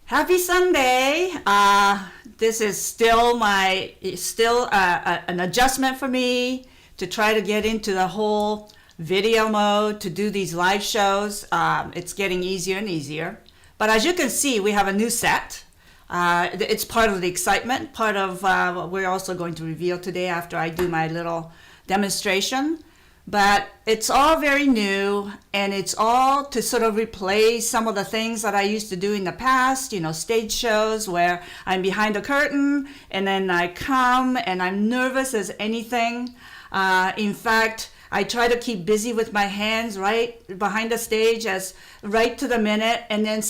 Happy Sunday. This is still an adjustment for me to try to get into the whole video mode to do these live shows. It's getting easier and easier. But as you can see, we have a new set. It's part of the excitement, part of what we're also going to reveal today after I do my little demonstration. But it's all very new, and it's all to sort of replace some of the things that I used to do in the past, stage shows where I'm behind the curtain and then I come and I'm nervous as anything. In fact, I try to keep busy with my hands right behind the stage as right to the minute, and then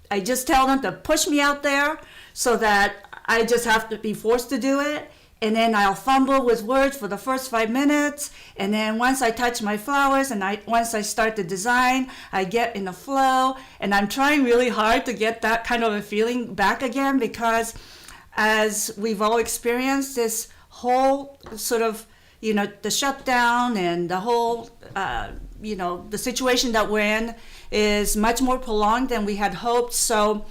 I just tell them to push me out there so that I just have to be forced to do it. And then I'll fumble with words for the first 5 minutes. And then once I touch my flowers and once I start the design, I get in the flow. And I'm trying really hard to get that kind of a feeling back again, because as we've all experienced, this whole sort of, the shutdown and the whole, the situation that we're in is much more prolonged than we had hoped. So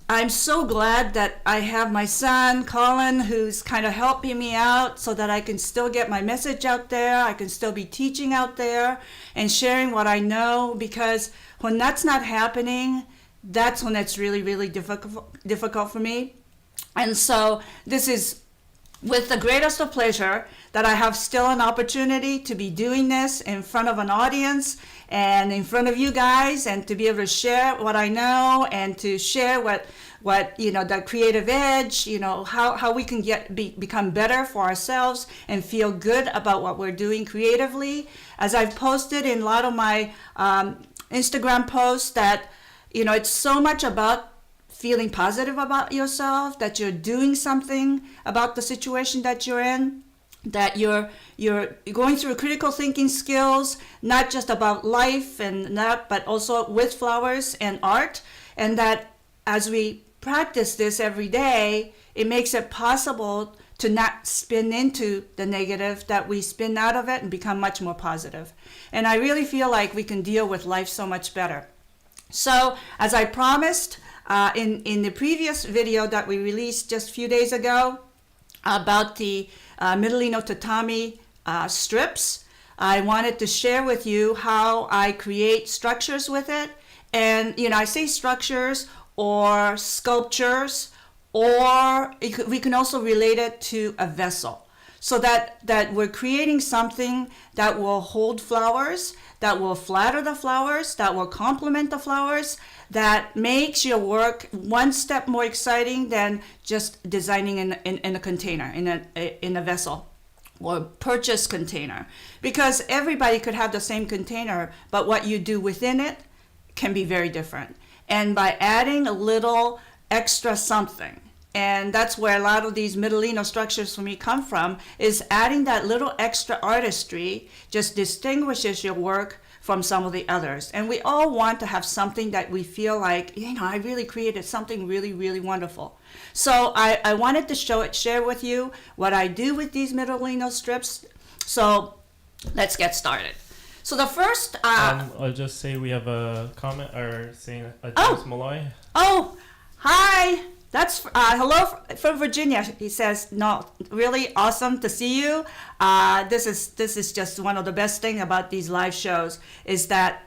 I'm so glad that I have my son, Colin, who's kind of helping me out so that I can still get my message out there. I can still be teaching out there and sharing what I know, because when that's not happening, that's when it's really, really difficult for me. And so this is with the greatest of pleasure that I have still an opportunity to be doing this in front of an audience and in front of you guys, and to be able to share what I know and to share what that creative edge, how we can become better for ourselves and feel good about what we're doing creatively. As I've posted in a lot of my Instagram posts, that it's so much about feeling positive about yourself, that you're doing something about the situation that you're in, that you're going through critical thinking skills, not just about life and that, but also with flowers and art. And that as we practice this every day, it makes it possible to not spin into the negative, that we spin out of it and become much more positive. And I really feel like we can deal with life so much better. So as I promised in the previous video that we released just a few days ago about the MIDOLLINO tatami strips, I wanted to share with you how I create structures with it. And I say structures or sculptures, or we can also relate it to a vessel, so that we're creating something that will hold flowers, that will flatter the flowers, that will complement the flowers, that makes your work one step more exciting than just designing in a container, in a vessel or purchase container. Because everybody could have the same container, but what you do within it can be very different. And by adding a little extra something, and that's where a lot of these MIDOLLINO structures for me come from, is adding that little extra artistry just distinguishes your work from some of the others. And we all want to have something that we feel like, I really created something really, really wonderful. So I wanted to share with you what I do with these MIDOLLINO strips. So let's get started. So the first... I'll just say we have a comment or saying James Malloy. Oh, hi. That's hello from Virginia. He says, no, really awesome to see you. This is just one of the best things about these live shows, is that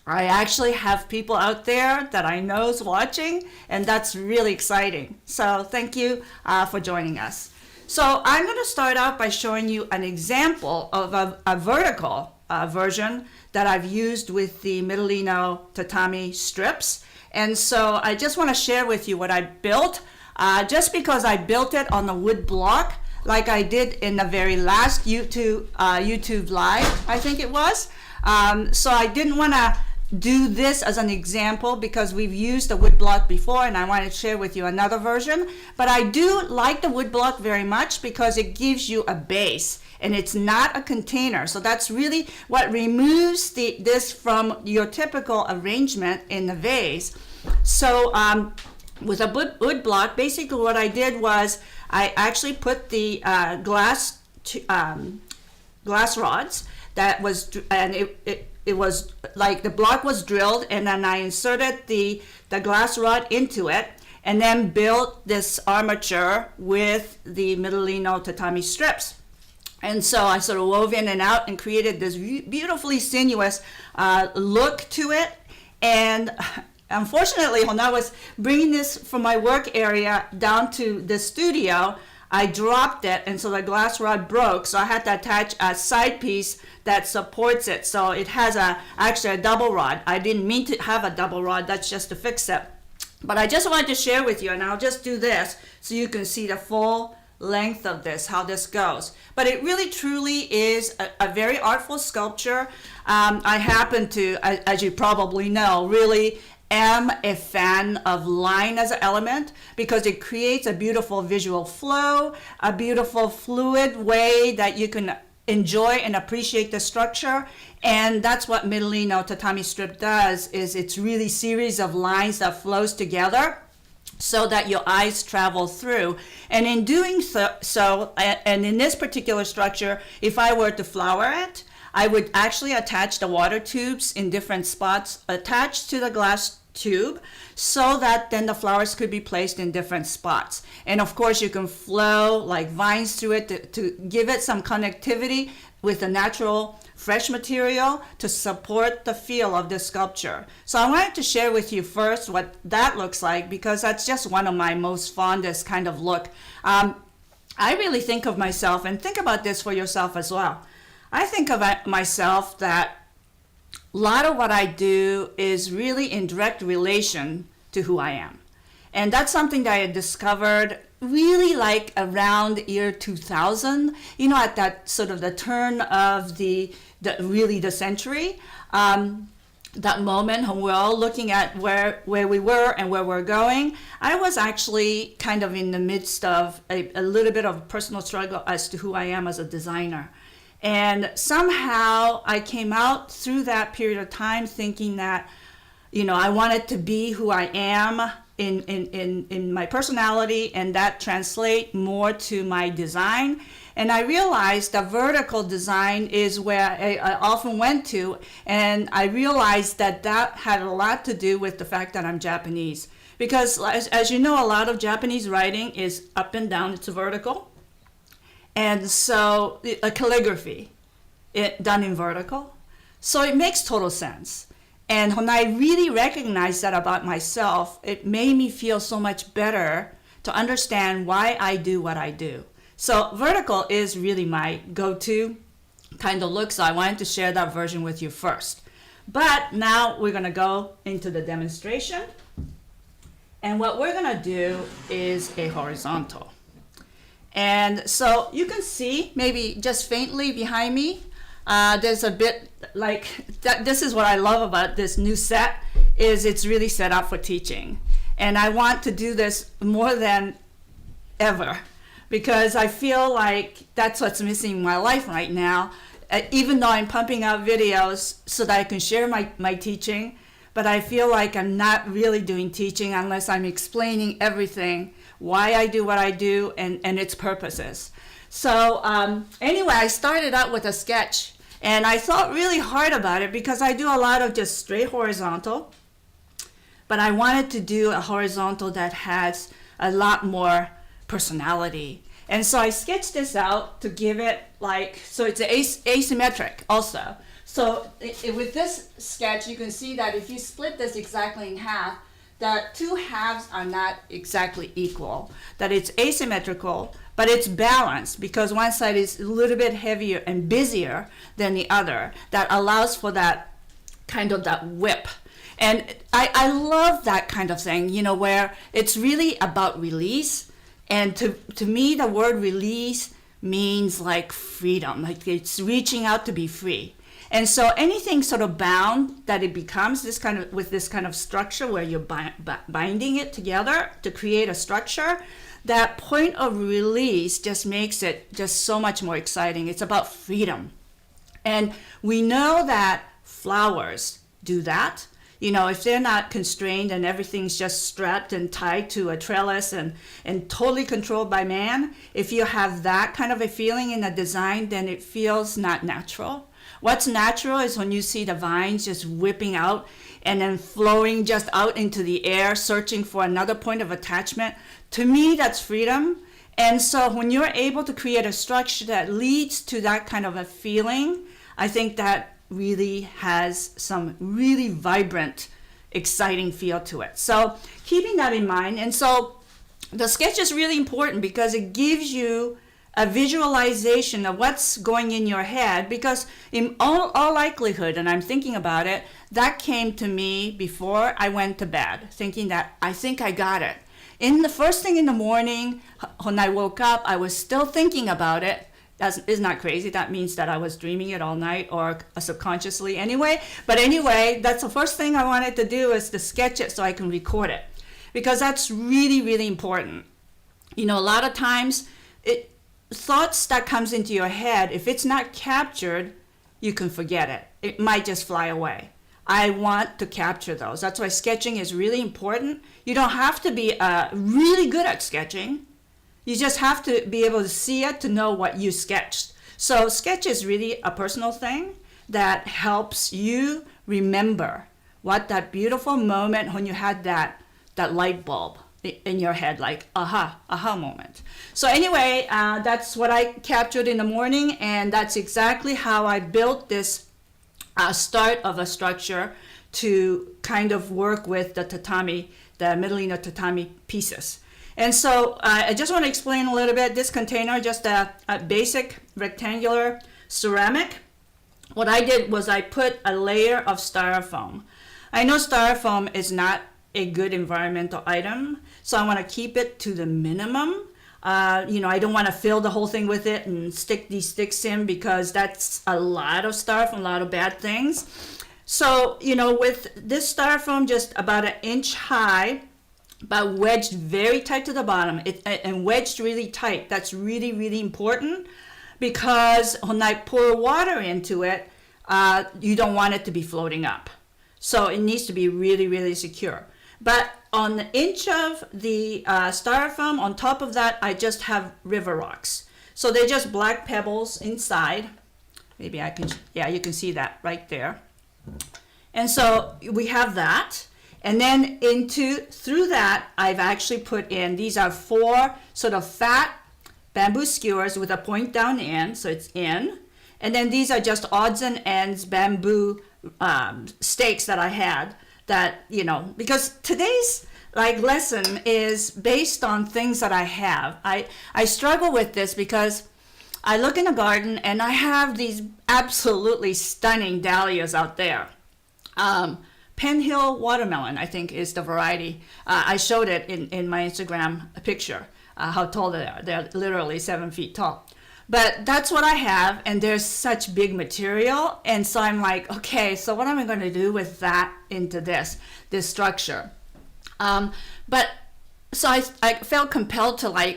I actually have people out there that I know is watching, and that's really exciting. So thank you for joining us. So I'm going to start out by showing you an example of a vertical version that I've used with the MIDOLLINO tatami strips. And so I just want to share with you what I built, just because I built it on the wood block, like I did in the very last YouTube live, I think it was. So I didn't want to do this as an example because we've used the wood block before, and I want to share with you another version. But I do like the wood block very much because it gives you a base, and it's not a container. So that's really what removes this from your typical arrangement in the vase. So with a wood block, basically what I did was I actually put the glass rods that was, and it was like the block was drilled, and then I inserted the glass rod into it, and then built this armature with the MIDOLLINO tatami strips. And so I sort of wove in and out and created this beautifully sinuous look to it. And unfortunately, when I was bringing this from my work area down to the studio, I dropped it, and so the glass rod broke. So I had to attach a side piece that supports it. So it has actually a double rod. I didn't mean to have a double rod. That's just to fix it. But I just wanted to share with you, and I'll just do this so you can see the full length of this, how this goes. But it really truly is a very artful sculpture. I happen to, as you probably know, really am a fan of line as an element because it creates a beautiful visual flow, a beautiful fluid way that you can enjoy and appreciate the structure. And that's what MIDOLLINO tatami strip does, is it's really series of lines that flows together so that your eyes travel through. And in doing so, and in this particular structure, if I were to flower it, I would actually attach the water tubes in different spots attached to the glass tube so that then the flowers could be placed in different spots. And of course, you can flow like vines through it to give it some connectivity with the natural fresh material to support the feel of the sculpture. So I wanted to share with you first what that looks like, because that's just one of my most fondest kind of look. I really think of myself, and think about this for yourself as well. I think of myself that a lot of what I do is really in direct relation to who I am. And that's something that I discovered really like around year 2000, you know, at that sort of the turn of the century. That moment when we're all looking at where we were and where we're going, I was actually kind of in the midst of a little bit of personal struggle as to who I am as a designer. And somehow I came out through that period of time thinking that, you know, I wanted to be who I am in my personality, and that translate more to my design. And I realized that vertical design is where I often went to, and I realized that that had a lot to do with the fact that I'm Japanese. Because as you know, a lot of Japanese writing is up and down, it's vertical. And so a calligraphy, done in vertical. So it makes total sense. And when I really recognized that about myself, it made me feel so much better to understand why I do what I do. So vertical is really my go-to kind of look. So I wanted to share that version with you first. But now we're gonna go into the demonstration. And what we're gonna do is a horizontal. And so you can see maybe just faintly behind me, there's a bit like that. This is what I love about this new set, is it's really set up for teaching. And I want to do this more than ever because I feel like that's what's missing in my life right now. Even though I'm pumping out videos so that I can share my teaching, but I feel like I'm not really doing teaching unless I'm explaining everything, why I do what I do, and its purposes. So anyway, I started out with a sketch, and I thought really hard about it because I do a lot of just straight horizontal, but I wanted to do a horizontal that has a lot more personality. And so I sketched this out to give it like, so it's asymmetric also. So with this sketch, you can see that if you split this exactly in half, the two halves are not exactly equal, that it's asymmetrical, but it's balanced because one side is a little bit heavier and busier than the other. That allows for that kind of that whip. And I love that kind of thing, you know, where it's really about release. And to me, the word release means like freedom, like it's reaching out to be free. And so anything sort of bound that it becomes this kind of, with this kind of structure where you're binding it together to create a structure, that point of release just makes it just so much more exciting. It's about freedom. And we know that flowers do that. You know, if they're not constrained and everything's just strapped and tied to a trellis and totally controlled by man, if you have that kind of a feeling in a design, then it feels not natural. What's natural is when you see the vines just whipping out and then flowing just out into the air, searching for another point of attachment. To me, that's freedom. And so when you're able to create a structure that leads to that kind of a feeling, I think that really has some really vibrant, exciting feel to it. So keeping that in mind, and so the sketch is really important because it gives you a visualization of what's going in your head, because in all likelihood, and I'm thinking about it, that came to me before I went to bed, thinking that I think I got it. In the first thing in the morning, when I woke up, I was still thinking about it. That is not crazy. That means that I was dreaming it all night or subconsciously anyway. But anyway, that's the first thing I wanted to do, is to sketch it so I can record it, because that's really, really important. You know, a lot of times, thoughts that comes into your head, if it's not captured, you can forget it. It might just fly away. I want to capture those. That's why sketching is really important. You don't have to be really good at sketching. You just have to be able to see it to know what you sketched. So sketch is really a personal thing that helps you remember what that beautiful moment when you had that light bulb in your head, like aha moment. So anyway, that's what I captured in the morning, and that's exactly how I built this start of a structure to kind of work with the tatami, the MIDOLLINO tatami pieces. And so I just want to explain a little bit. This container, just a basic rectangular ceramic. What I did was I put a layer of styrofoam. I know styrofoam is not a good environmental item, so I want to keep it to the minimum. I don't want to fill the whole thing with it and stick these sticks in, because that's a lot of styrofoam, a lot of bad things. So, with this styrofoam just about 1 inch high, but wedged very tight to the bottom, and wedged really tight. That's really, really important, because when I pour water into it, you don't want it to be floating up. So it needs to be really, really secure. But on the inch of the styrofoam, on top of that, I just have river rocks. So they're just black pebbles inside. Maybe I can, you can see that right there. And so we have that. And then through that, I've actually put in, these are 4 sort of fat bamboo skewers with a point down end, so it's in. And then these are just odds and ends bamboo stakes that I had, that, because today's lesson is based on things that I have. I struggle with this because I look in the garden and I have these absolutely stunning dahlias out there. Pen Hill watermelon, I think, is the variety. I showed it in my Instagram picture, how tall they are. They're literally 7 feet tall. But that's what I have, and there's such big material, and so I'm like, okay, so what am I going to do with that into this structure? But so I felt compelled to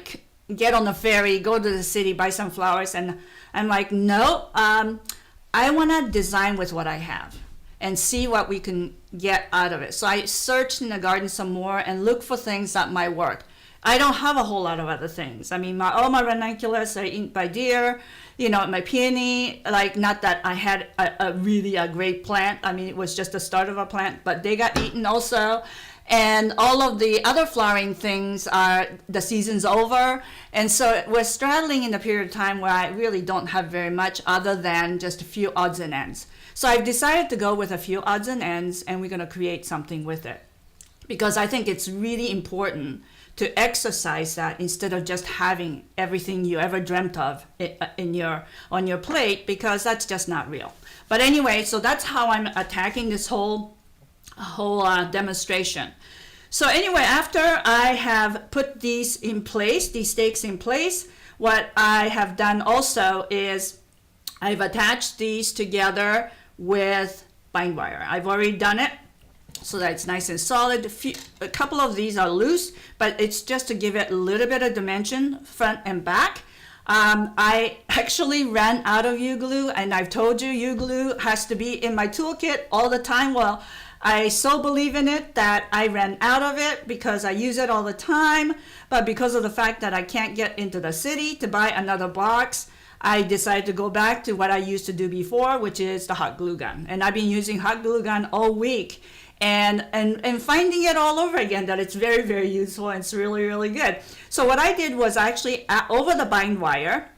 get on the ferry, go to the city, buy some flowers, and I'm like, no, I want to design with what I have and see what we can get out of it. So I searched in the garden some more and looked for things that might work. I don't have a whole lot of other things. I mean, all my ranunculus are eaten by deer. My peony, not that I had a really great plant. I mean, it was just the start of a plant, but they got eaten also. And all of the other flowering things the season's over. And so we're straddling in a period of time where I really don't have very much other than just a few odds and ends. So I've decided to go with a few odds and ends, and we're going to create something with it. Because I think it's really important to exercise that instead of just having everything you ever dreamt of on your plate, because that's just not real. But anyway, so that's how I'm attacking this whole demonstration. So anyway, after I have put these stakes in place, what I have done also is I've attached these together with bind wire. I've already done it so that it's nice and solid. A couple of these are loose, but it's just to give it a little bit of dimension, front and back. I actually ran out of U-glue, and I've told you U-glue has to be in my toolkit all the time. Well, I so believe in it that I ran out of it because I use it all the time, but because of the fact that I can't get into the city to buy another box, I decided to go back to what I used to do before, which is the hot glue gun. And I've been using hot glue gun all week and finding it all over again that it's very, very useful and it's really, really good. So what I did was actually over the bind wire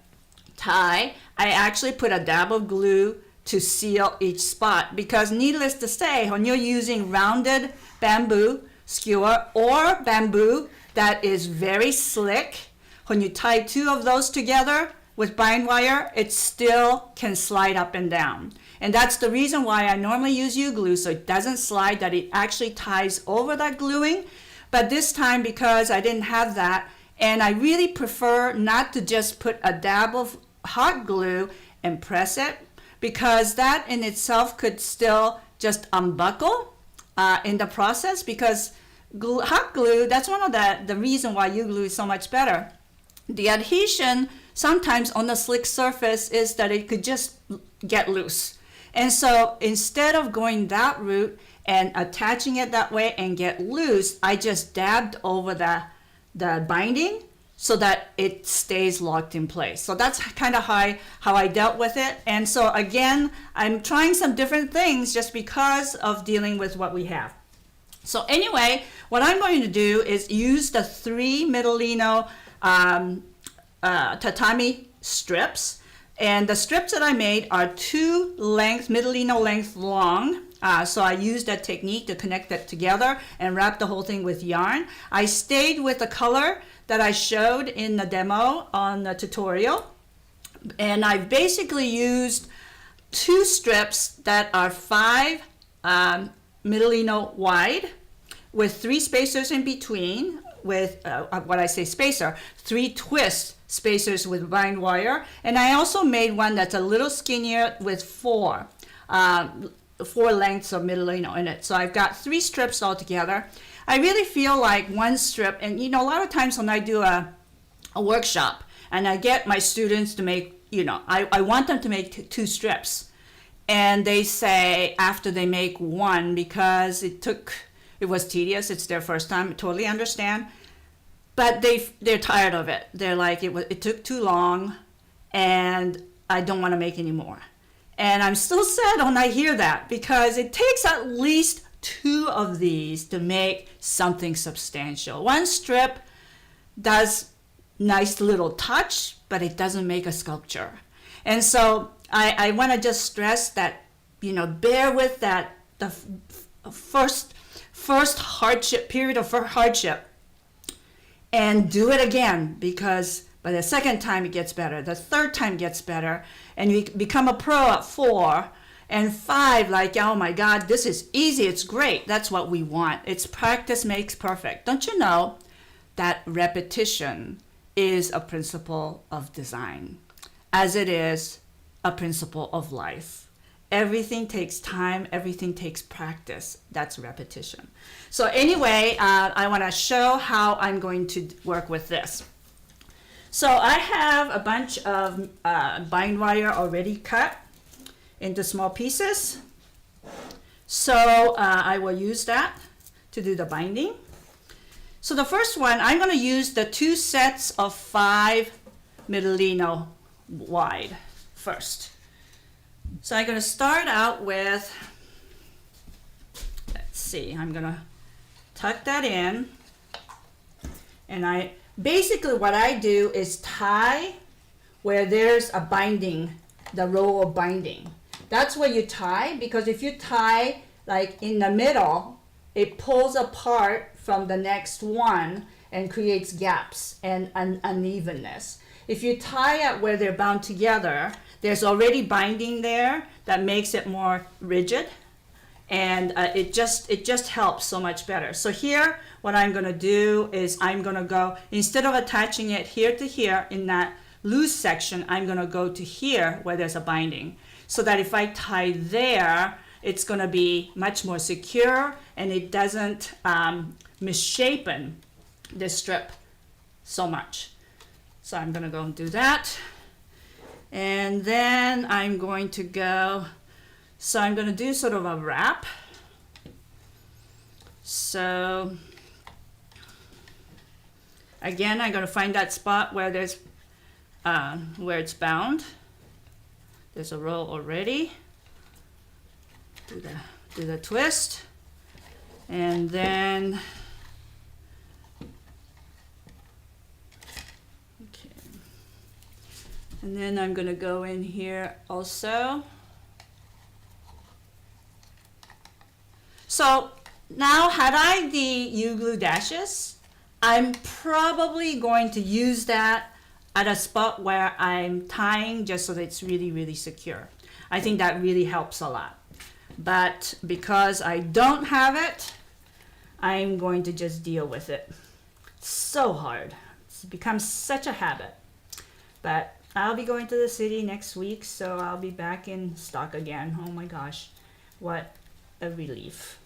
tie, I actually put a dab of glue to seal each spot, because needless to say, when you're using rounded bamboo skewer or bamboo that is very slick, when you tie two of those together with bind wire, it still can slide up and down. And that's the reason why I normally use U-glue, so it doesn't slide, that it actually ties over that gluing. But this time, because I didn't have that, and I really prefer not to just put a dab of hot glue and press it, because that in itself could still just unbuckle in the process, because hot glue, that's one of the reason why U-glue is so much better. The adhesion sometimes on the slick surface is that it could just get loose. And so instead of going that route and attaching it that way and get loose, I just dabbed over the binding so that it stays locked in place. So that's kind of how I dealt with it. And so again, I'm trying some different things just because of dealing with what we have. So anyway, what I'm going to do is use the 3 MIDOLLINO tatami strips. And the strips that I made are 2 MIDOLLINO length long. So I used that technique to connect that together and wrap the whole thing with yarn. I stayed with the color that I showed in the demo on the tutorial. And I basically used 2 strips that are 5 MIDOLLINO wide with 3 spacers in between, with what I say spacer, 3 twist spacers with bind wire. And I also made one that's a little skinnier with 4 lengths of MIDOLLINO in it. So I've got 3 strips all together. I really feel like one strip, and a lot of times when I do a workshop and I get my students to make, I want them to make 2 strips. And they say after they make one, because it was tedious, it's their first time, I totally understand. But they're tired of it. They're like, it took too long and I don't want to make any more. And I'm still sad when I hear that, because it takes at least 2 of these to make something substantial. One strip does nice little touch, but it doesn't make a sculpture. And so I want to just stress that, bear with that, the first period of hardship, and do it again, because by the second time it gets better, the third time gets better, and you become a pro at 4 and 5, like, oh my God, this is easy, it's great. That's what we want. It's practice makes perfect. Don't you know that repetition is a principle of design, as it is a principle of life? Everything takes time, everything takes practice. That's repetition. So anyway, I want to show how I'm going to work with this. So I have a bunch of bind wire already cut into small pieces. So I will use that to do the binding. So the first one, I'm going to use the 2 sets of 5 MIDOLLINO wide first. So I'm going to start out with, let's see, I'm going to tuck that in. And basically what I do is tie where there's a binding, the row of binding. That's where you tie, because if you tie like in the middle, it pulls apart from the next one and creates gaps and unevenness. If you tie it where they're bound together, there's already binding there that makes it more rigid, and it just helps so much better. So here, what I'm going to do is I'm going to go, instead of attaching it here to here in that loose section, I'm going to go to here where there's a binding, so that if I tie there, it's going to be much more secure and it doesn't misshapen this strip so much. So I'm going to go and do that. And then I'm going to go, so I'm going to do sort of a wrap. So again, I'm going to find that spot where there's where it's bound. There's a row already. Do the twist, and then okay, and then I'm going to go in here also. So now, had I the U-glue dashes, I'm probably going to use that at a spot where I'm tying just so that it's really, really secure. I think that really helps a lot. But because I don't have it, I'm going to just deal with it. It's so hard. It's become such a habit. But I'll be going to the city next week, so I'll be back in stock again. Oh my gosh, what a relief.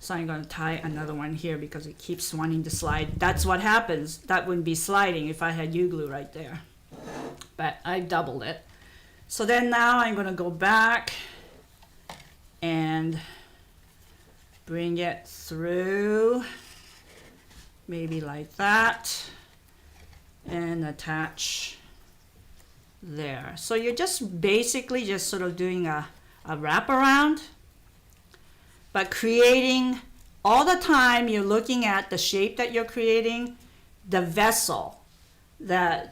So I'm going to tie another one here because it keeps wanting to slide. That's what happens. That wouldn't be sliding if I had U-glue right there. But I doubled it. So then now I'm going to go back and bring it through, maybe like that, and attach there. So you're just basically just sort of doing a wraparound, but creating all the time you're looking at the shape that you're creating, the vessel, the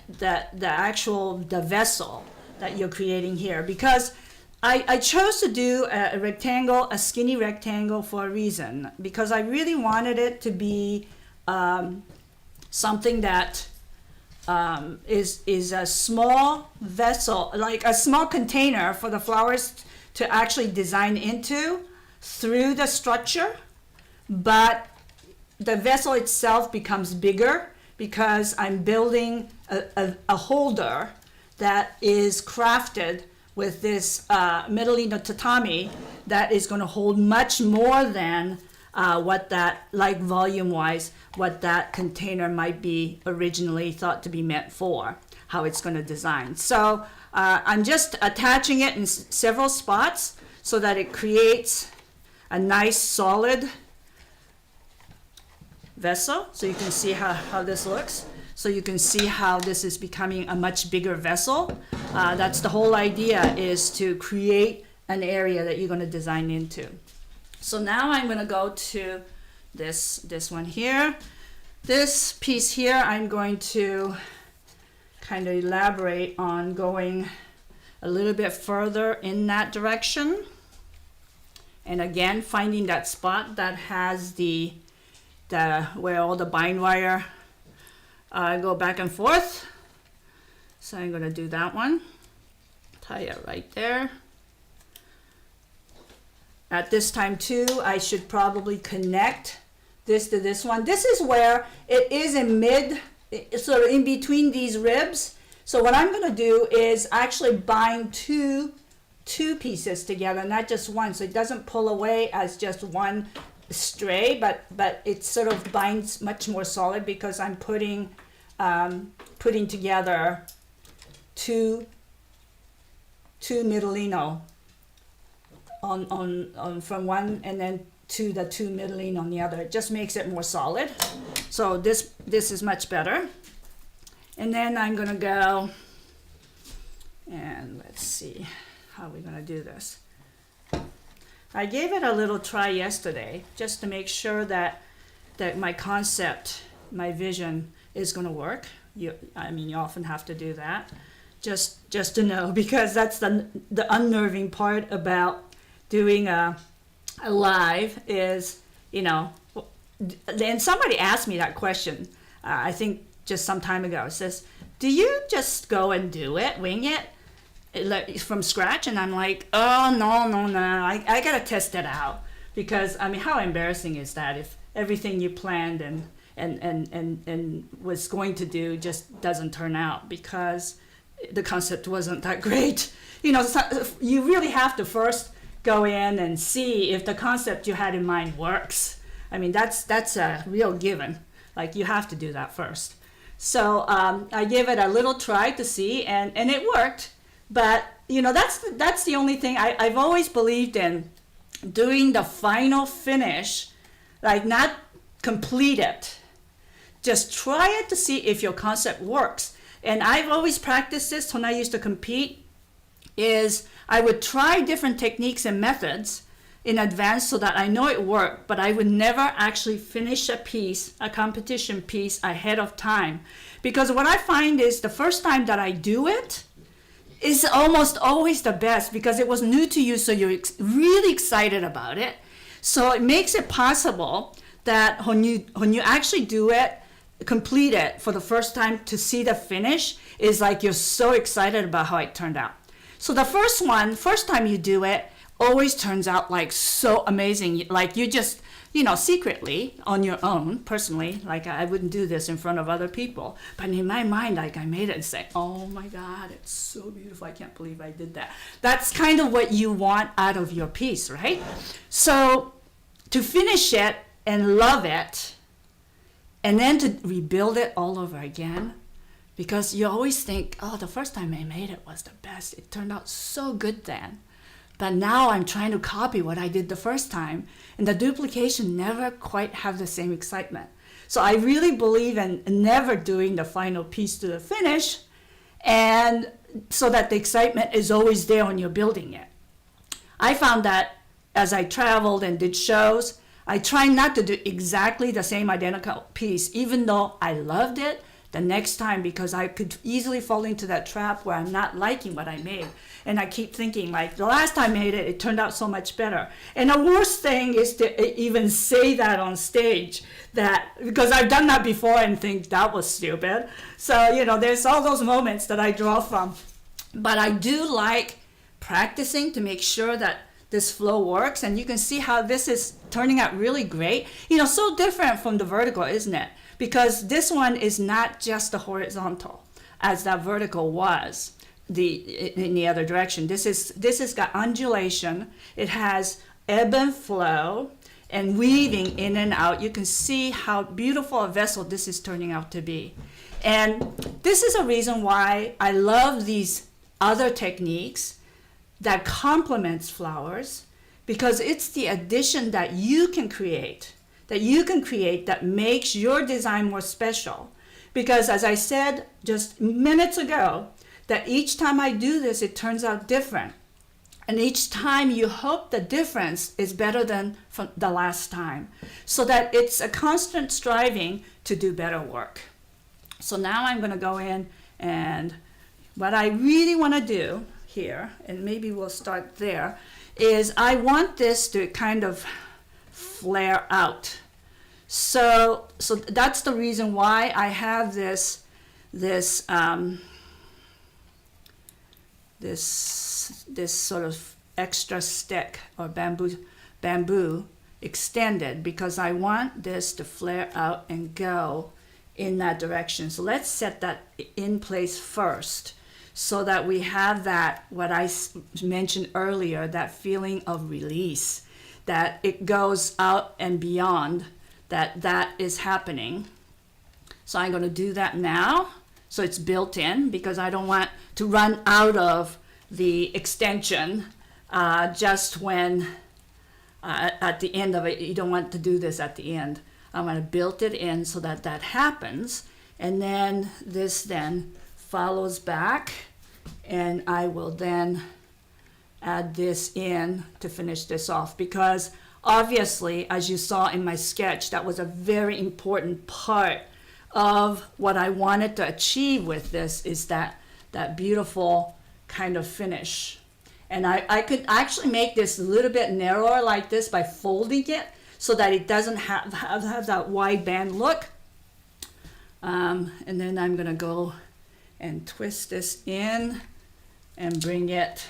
vessel that you're creating here, because I chose to do a rectangle, a skinny rectangle, for a reason, because I really wanted it to be something that is a small vessel, like a small container for the flowers to actually design into through the structure, but the vessel itself becomes bigger because I'm building a holder that is crafted with this MIDOLLINO tatami that is going to hold much more than what that, like volume-wise, what that container might be originally thought to be meant for, how it's going to design. So I'm just attaching it in several spots so that it creates a nice solid vessel. So you can see how this looks. So you can see how this is becoming a much bigger vessel. That's the whole idea, is to create an area that you're going to design into. So now I'm going to go to this one here. This piece here, I'm going to kind of elaborate on going a little bit further in that direction. And again, finding that spot that has the where all the bind wire go back and forth. So I'm going to do that one. Tie it right there. At this time too, I should probably connect this to this one. This is where it is sort of in between these ribs. So what I'm going to do is actually bind two pieces together, not just one, so it doesn't pull away as just one stray, but it sort of binds much more solid because I'm putting together two MIDOLLINO on from one, and then the two MIDOLLINO on the other. It just makes it more solid. So this is much better. And then I'm gonna go and let's see how we're gonna do this. I gave it a little try yesterday just to make sure that my concept, my vision is gonna work. I mean, you often have to do that, just to know, because that's the unnerving part about doing a live is, and somebody asked me that question, I think just some time ago. It says, do you just go and do it, wing it from scratch? And I'm like, oh, no, I gotta test it out, because I mean, how embarrassing is that if everything you planned and was going to do just doesn't turn out because the concept wasn't that great. You really have to first go in and see if the concept you had in mind works. I mean, that's a real given. Like, you have to do that first. So I gave it a little try to see, and it worked. But that's the only thing I've always believed in, doing the final finish, like not complete it, Just try it to see if your concept works. And I've always practiced this when I used to compete, is I would try different techniques and methods in advance so that I know it worked, but I would never actually finish a piece, a competition piece, ahead of time. Because what I find is the first time that I do it is almost always the best, because it was new to you, so you're really excited about it. So it makes it possible that when you actually do it, complete it for the first time, to see the finish is like you're so excited about how it turned out. So the first time you do it, always turns out like so amazing. Like you just, secretly on your own, personally, like I wouldn't do this in front of other people. But in my mind, like I made it and say, oh my God, it's so beautiful. I can't believe I did that. That's kind of what you want out of your piece, right? So to finish it and love it, and then to rebuild it all over again, because you always think, oh, the first time I made it was the best. It turned out so good then. But now I'm trying to copy what I did the first time, and the duplication never quite have the same excitement. So I really believe in never doing the final piece to the finish, and so that the excitement is always there when you're building it. I found that as I traveled and did shows, I try not to do exactly the same identical piece, even though I loved it the next time, because I could easily fall into that trap where I'm not liking what I made. And I keep thinking, like, the last time I made it, it turned out so much better. And the worst thing is to even say that on stage, because I've done that before and think that was stupid. So, there's all those moments that I draw from. But I do like practicing to make sure that this flow works, and you can see how this is turning out really great. So different from the vertical, isn't it? Because this one is not just the horizontal as that vertical was in the other direction. This has got undulation. It has ebb and flow and weaving in and out. You can see how beautiful a vessel this is turning out to be. And this is a reason why I love these other techniques that complements flowers, because it's the addition that you can create that makes your design more special. Because as I said just minutes ago, that each time I do this, it turns out different. And each time you hope the difference is better than from the last time, so that it's a constant striving to do better work. So now I'm going to go in, and what I really want to do here, and maybe we'll start there, is I want this to kind of flare out. So that's the reason why I have this sort of extra stick or bamboo extended, because I want this to flare out and go in that direction. So let's set that in place first, so that we have that, what I mentioned earlier, that feeling of release, that it goes out and beyond, that is happening. So I'm going to do that now, so it's built in, because I don't want to run out of the extension just when at the end of it. You don't want to do this at the end. I'm going to build it in so that happens, and then this then follows back, and I will then add this in to finish this off, because obviously, as you saw in my sketch, that was a very important part of what I wanted to achieve with this, is that beautiful kind of finish. And I could actually make this a little bit narrower like this by folding it, so that it doesn't have that wide band look. And then I'm going to go and twist this in and bring it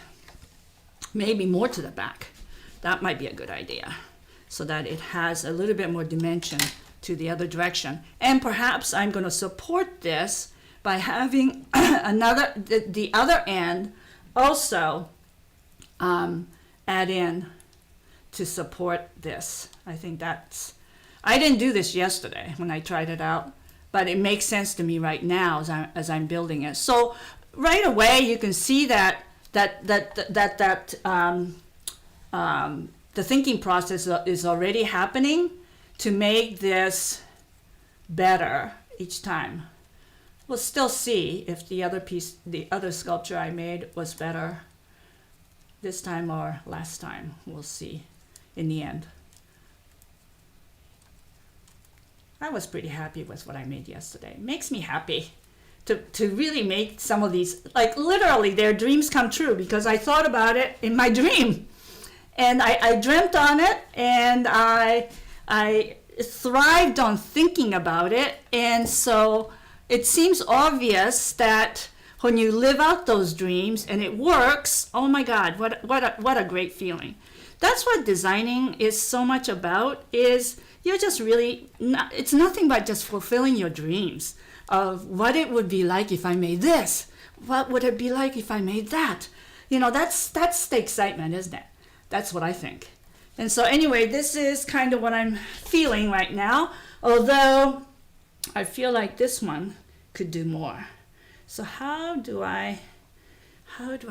maybe more to the back. That might be a good idea, so that it has a little bit more dimension to the other direction. And perhaps I'm going to support this by having the other end also add in to support this. I think I didn't do this yesterday when I tried it out, but it makes sense to me right now as I'm building it. So right away you can see that the thinking process is already happening to make this better each time. We'll still see if the other sculpture I made was better this time or last time. We'll see in the end. I was pretty happy with what I made yesterday. It makes me happy to really make some of these, like literally their dreams come true, because I thought about it in my dream. And I dreamt on it, and I thrived on thinking about it. And so it seems obvious that when you live out those dreams and it works, oh my God, what a great feeling. That's what designing is so much about, is you're just really, it's nothing but just fulfilling your dreams of what it would be like if I made this. What would it be like if I made that? You know, that's the excitement, isn't it? That's what I think. And so anyway, this is kind of what I'm feeling right now, although I feel like this one could do more. So how do I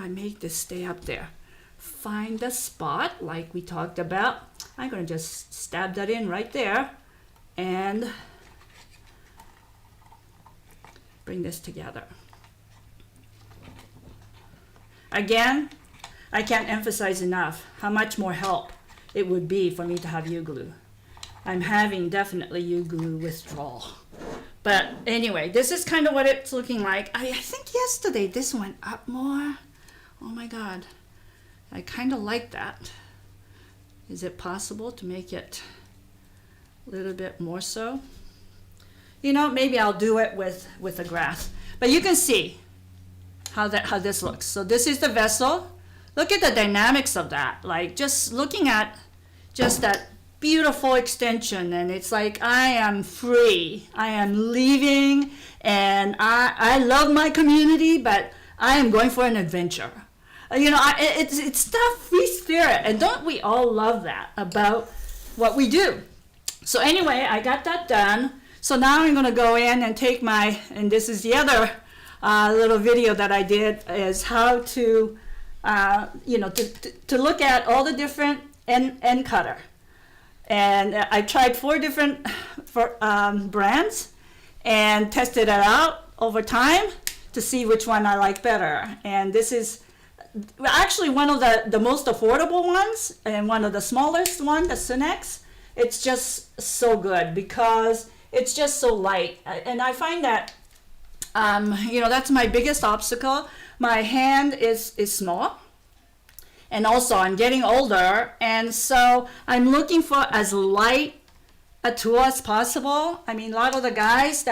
make this stay up there? Find the spot like we talked about. I'm going to just stab that in right there and bring this together. Again, I can't emphasize enough how much more help it would be for me to have U-glue. I'm having definitely U-glue withdrawal. But anyway, this is kind of what it's looking like. I think yesterday this went up more. Oh my God. I kind of like that. Is it possible to make it a little bit more so? You know, maybe I'll do it with a grass. But you can see how this looks. So this is the vessel. Look at the dynamics of that. Like just looking at just that beautiful extension, and it's like I am free. I am leaving, and I love my community, but I am going for an adventure. You know, it's that free spirit, and don't we all love that about what we do? So anyway, I got that done. So now I'm going to go in and take and this is the other little video that I did, is how to, to look at all the different end cutter. And I tried 4 different brands and tested it out over time to see which one I like better. And this is actually one of the most affordable ones, and one of the smallest one, the Sunex. It's just so good because it's just so light. And I find that, that's my biggest obstacle. My hand is small. And also I'm getting older, and so I'm looking for as light a tool as possible. I mean, a lot of the guys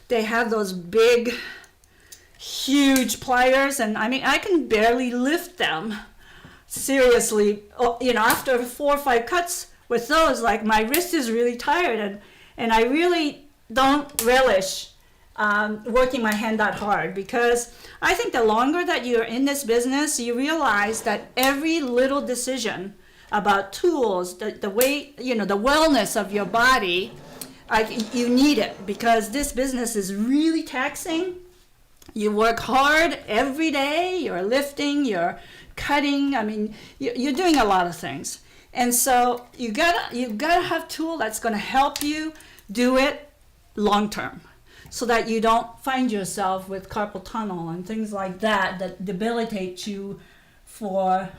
they have those big, huge pliers, and I mean, I can barely lift them. Seriously, after 4 or 5 cuts with those, like my wrist is really tired, and I really don't relish working my hand that hard, because I think the longer that you're in this business, you realize that every little decision about tools, the way, the wellness of your body, you need it, because this business is really taxing. You work hard every day, you're lifting, you're cutting, I mean, you're doing a lot of things. And so you gotta have a tool that's gonna help you do it long term, so that you don't find yourself with carpal tunnel and things like that debilitate you for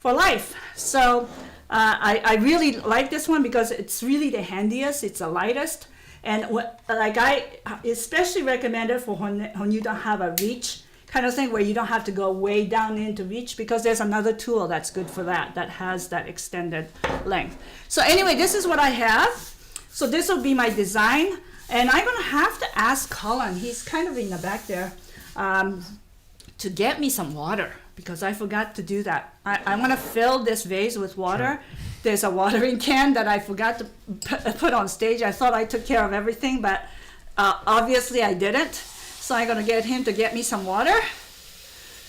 life. So I really like this one because it's really the handiest, it's the lightest, and I especially recommend it for when you don't have a reach kind of thing, where you don't have to go way down into reach, because there's another tool that's good for that has that extended length. So anyway, this is what I have. So this will be my design. And I'm going to have to ask Colin, he's kind of in the back there, to get me some water, because I forgot to do that. I want to fill this vase with water. There's a watering can that I forgot to put on stage. I thought I took care of everything, but obviously I didn't. So I'm going to get him to get me some water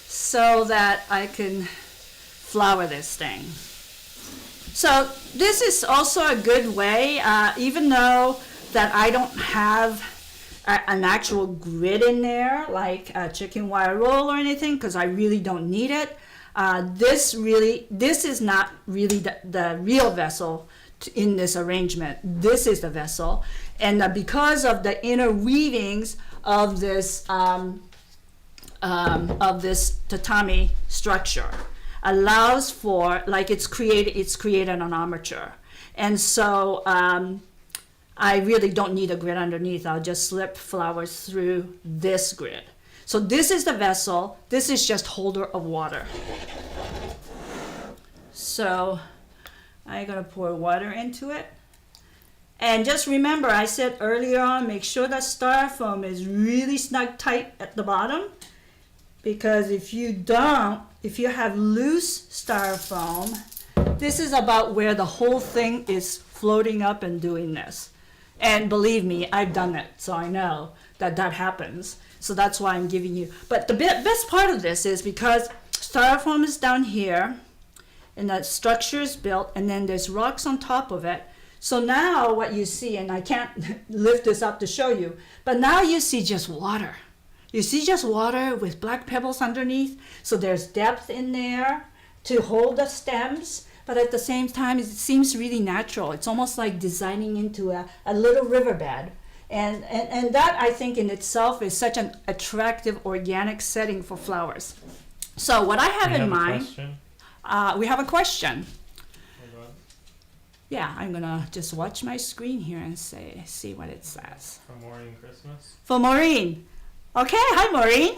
so that I can flower this thing. So this is also a good way, even though that I don't have an actual grid in there, like a chicken wire roll or anything, because I really don't need it. This is not really the real vessel in this arrangement. This is the vessel, and because of the inner weavings of this tatami structure, allows for, like, it's created an armature. And so I really don't need a grid underneath. I'll just slip flowers through this grid. So this is the vessel. This is just holder of water. So I'm gonna pour water into it. And just remember, I said earlier on, make sure that styrofoam is really snug tight at the bottom, because if you have loose styrofoam, this is about where the whole thing is floating up and doing this. And believe me, I've done it, so I know that happens. So that's why I'm giving you. But the best part of this is because styrofoam is down here, and that structure is built, and then there's rocks on top of it. So now what you see, and I can't lift this up to show you, but now you see just water. You see just water with black pebbles underneath. So there's depth in there to hold the stems, but at the same time, it seems really natural. It's almost like designing into a little riverbed. And that, I think, in itself is such an attractive organic setting for flowers. So what I have in mind, we have a question. Hold on. Yeah, I'm gonna just watch my screen here and see what it says. For Maureen Christmas. For Maureen. Okay, hi Maureen.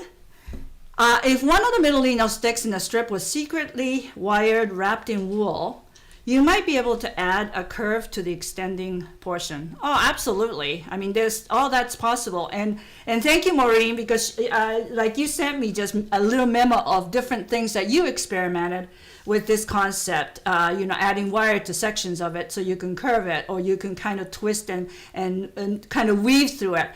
If one of the MIDOLLINO sticks in the strip was secretly wired wrapped in wool, you might be able to add a curve to the extending portion. Oh, absolutely. I mean, there's all that's possible. And thank you, Maureen, because like you sent me just a little memo of different things that you experimented with this concept, adding wire to sections of it so you can curve it, or you can kind of twist and kind of weave through it.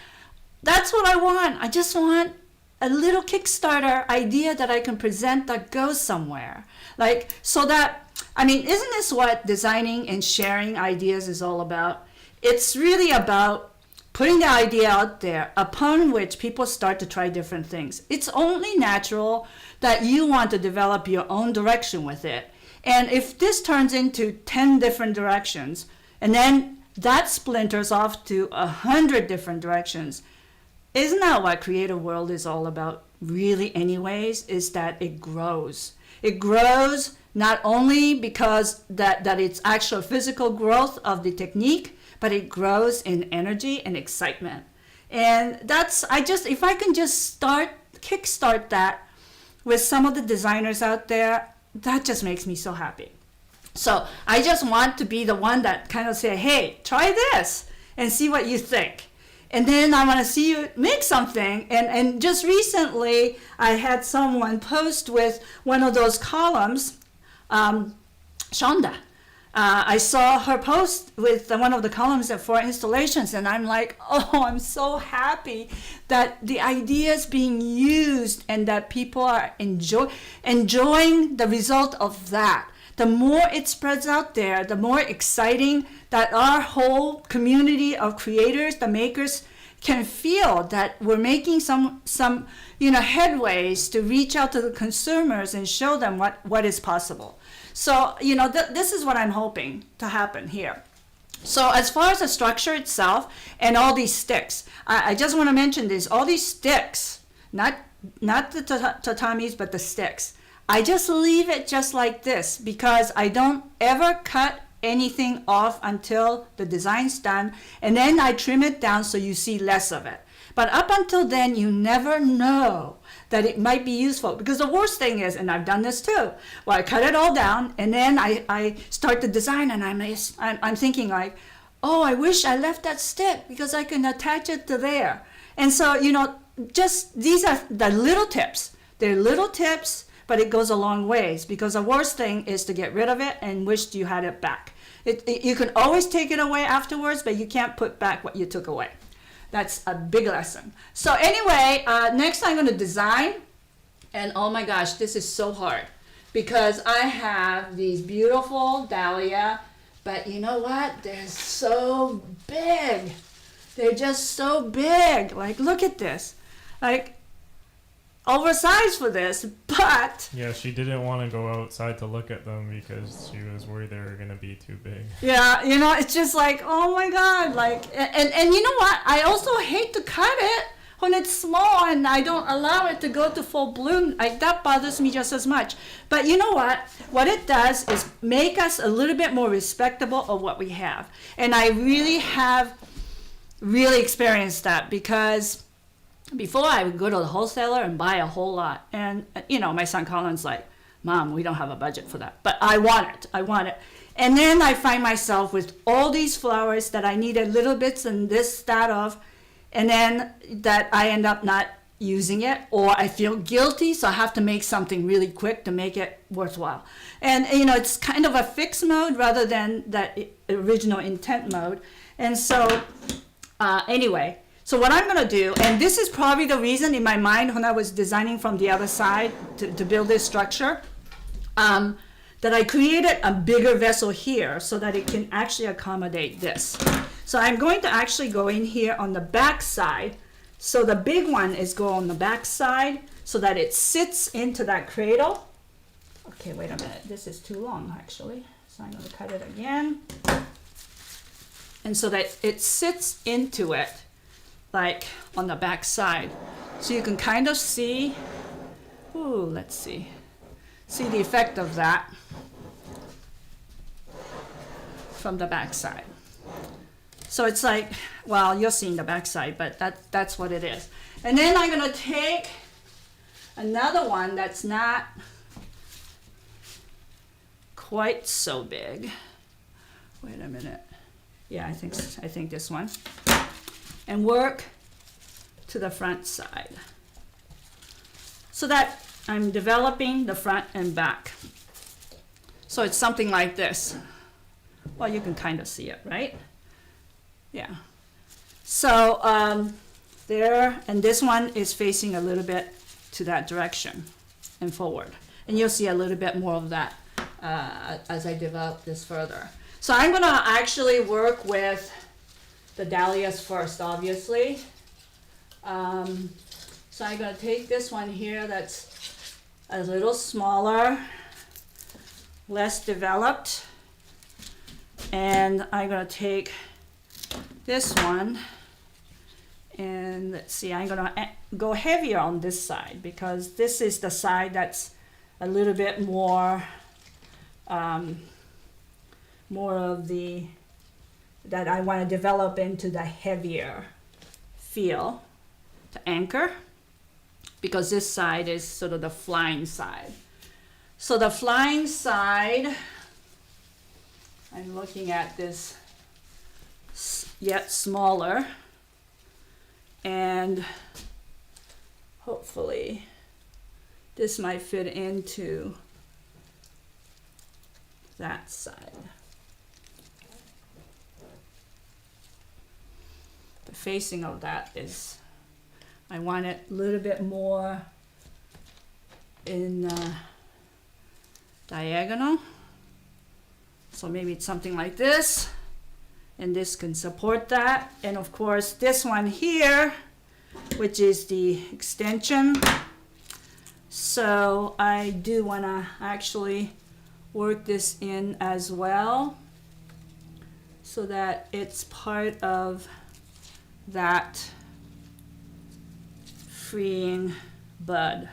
That's what I want. I just want a little Kickstarter idea that I can present that goes somewhere. Like, so that, I mean, isn't this what designing and sharing ideas is all about? It's really about putting the idea out there upon which people start to try different things. It's only natural that you want to develop your own direction with it. And if this turns into 10 different directions, and then that splinters off to 100 different directions, isn't that what creative world is all about really anyways, is that it grows. It grows not only because that it's actual physical growth of the technique, but it grows in energy and excitement. And that's, if I can just kickstart that with some of the designers out there, that just makes me so happy. So I just want to be the one that kind of say, hey, try this and see what you think. And then I want to see you make something. And just recently, I had someone post with one of those columns, Shonda. I saw her post with one of the columns for installations, and I'm like, oh, I'm so happy that the idea is being used and that people are enjoying the result of that. The more it spreads out there, the more exciting that our whole community of creators, the makers, can feel that we're making some headways to reach out to the consumers and show them what is possible. So, this is what I'm hoping to happen here. So as far as the structure itself and all these sticks, I just want to mention this, all these sticks, not the tatamis, but the sticks. I just leave it just like this because I don't ever cut anything off until the design's done, and then I trim it down so you see less of it. But up until then, you never know that it might be useful, because the worst thing is, and I've done this too, well, I cut it all down and then I start the design, and I'm thinking like, oh, I wish I left that stick because I can attach it to there. And so, just these are the little tips. They're little tips, but it goes a long ways, because the worst thing is to get rid of it and wish you had it back. You can always take it away afterwards, but you can't put back what you took away. That's a big lesson. So anyway, next I'm going to design, and oh my gosh, this is so hard, because I have these beautiful dahlia, but you know what? They're so big. They're just so big. Like, look at this. Like, oversized for this, but Yeah, she didn't want to go outside to look at them because she was worried they were going to be too big. yeah, you know, it's just like, oh my God, like, and you know what? I also hate to cut it when it's small and I don't allow it to go to full bloom. Like, that bothers me just as much. But you know what? What it does is make us a little bit more respectable of what we have. And I really have experienced that, because before I would go to the wholesaler and buy a whole lot. And, you know, my son Colin's like, Mom, we don't have a budget for that. But I want it. And then I find myself with all these flowers that I needed little bits and this, that of, and then that I end up not using it, or I feel guilty, so I have to make something really quick to make it worthwhile. And, you know, it's kind of a fixed mode rather than that original intent mode. And so, anyway, so what I'm going to do, and this is probably the reason in my mind when I was designing from the other side to build this structure, that I created a bigger vessel here so that it can actually accommodate this. So I'm going to actually go in here on the back side. So the big one is go on the back side so that it sits into that cradle. Okay, wait a minute. This is too long, actually. So I'm going to cut it again. And so that it sits into it, like on the back side. So you can kind of see, ooh, let's see the effect of that from the back side. So it's like, well, you're seeing the back side, but that's what it is. And then I'm gonna take another one that's not quite so big. Wait a minute. Yeah, I think this one. And work to the front side so that I'm developing the front and back. So it's something like this. Well, you can kind of see it, right? Yeah. So there, and this one is facing a little bit to that direction and forward. And you'll see a little bit more of that as I develop this further. So I'm gonna actually work with the dahlias first, obviously. So I'm gonna take this one here that's a little smaller, less developed, and I'm gonna take this one, and let's see, I'm gonna go heavier on this side because this is the side that's a little bit more, more of the, that I want to develop into the heavier feel to anchor, because this side is sort of the flying side. So the flying side, I'm looking at this yet smaller, and hopefully this might fit into that side. The facing of that is, I want it a little bit more in diagonal. So maybe it's something like this, and this can support that. And of course this one here, which is the extension. So I do want to actually work this in as well so that it's part of that freeing bud.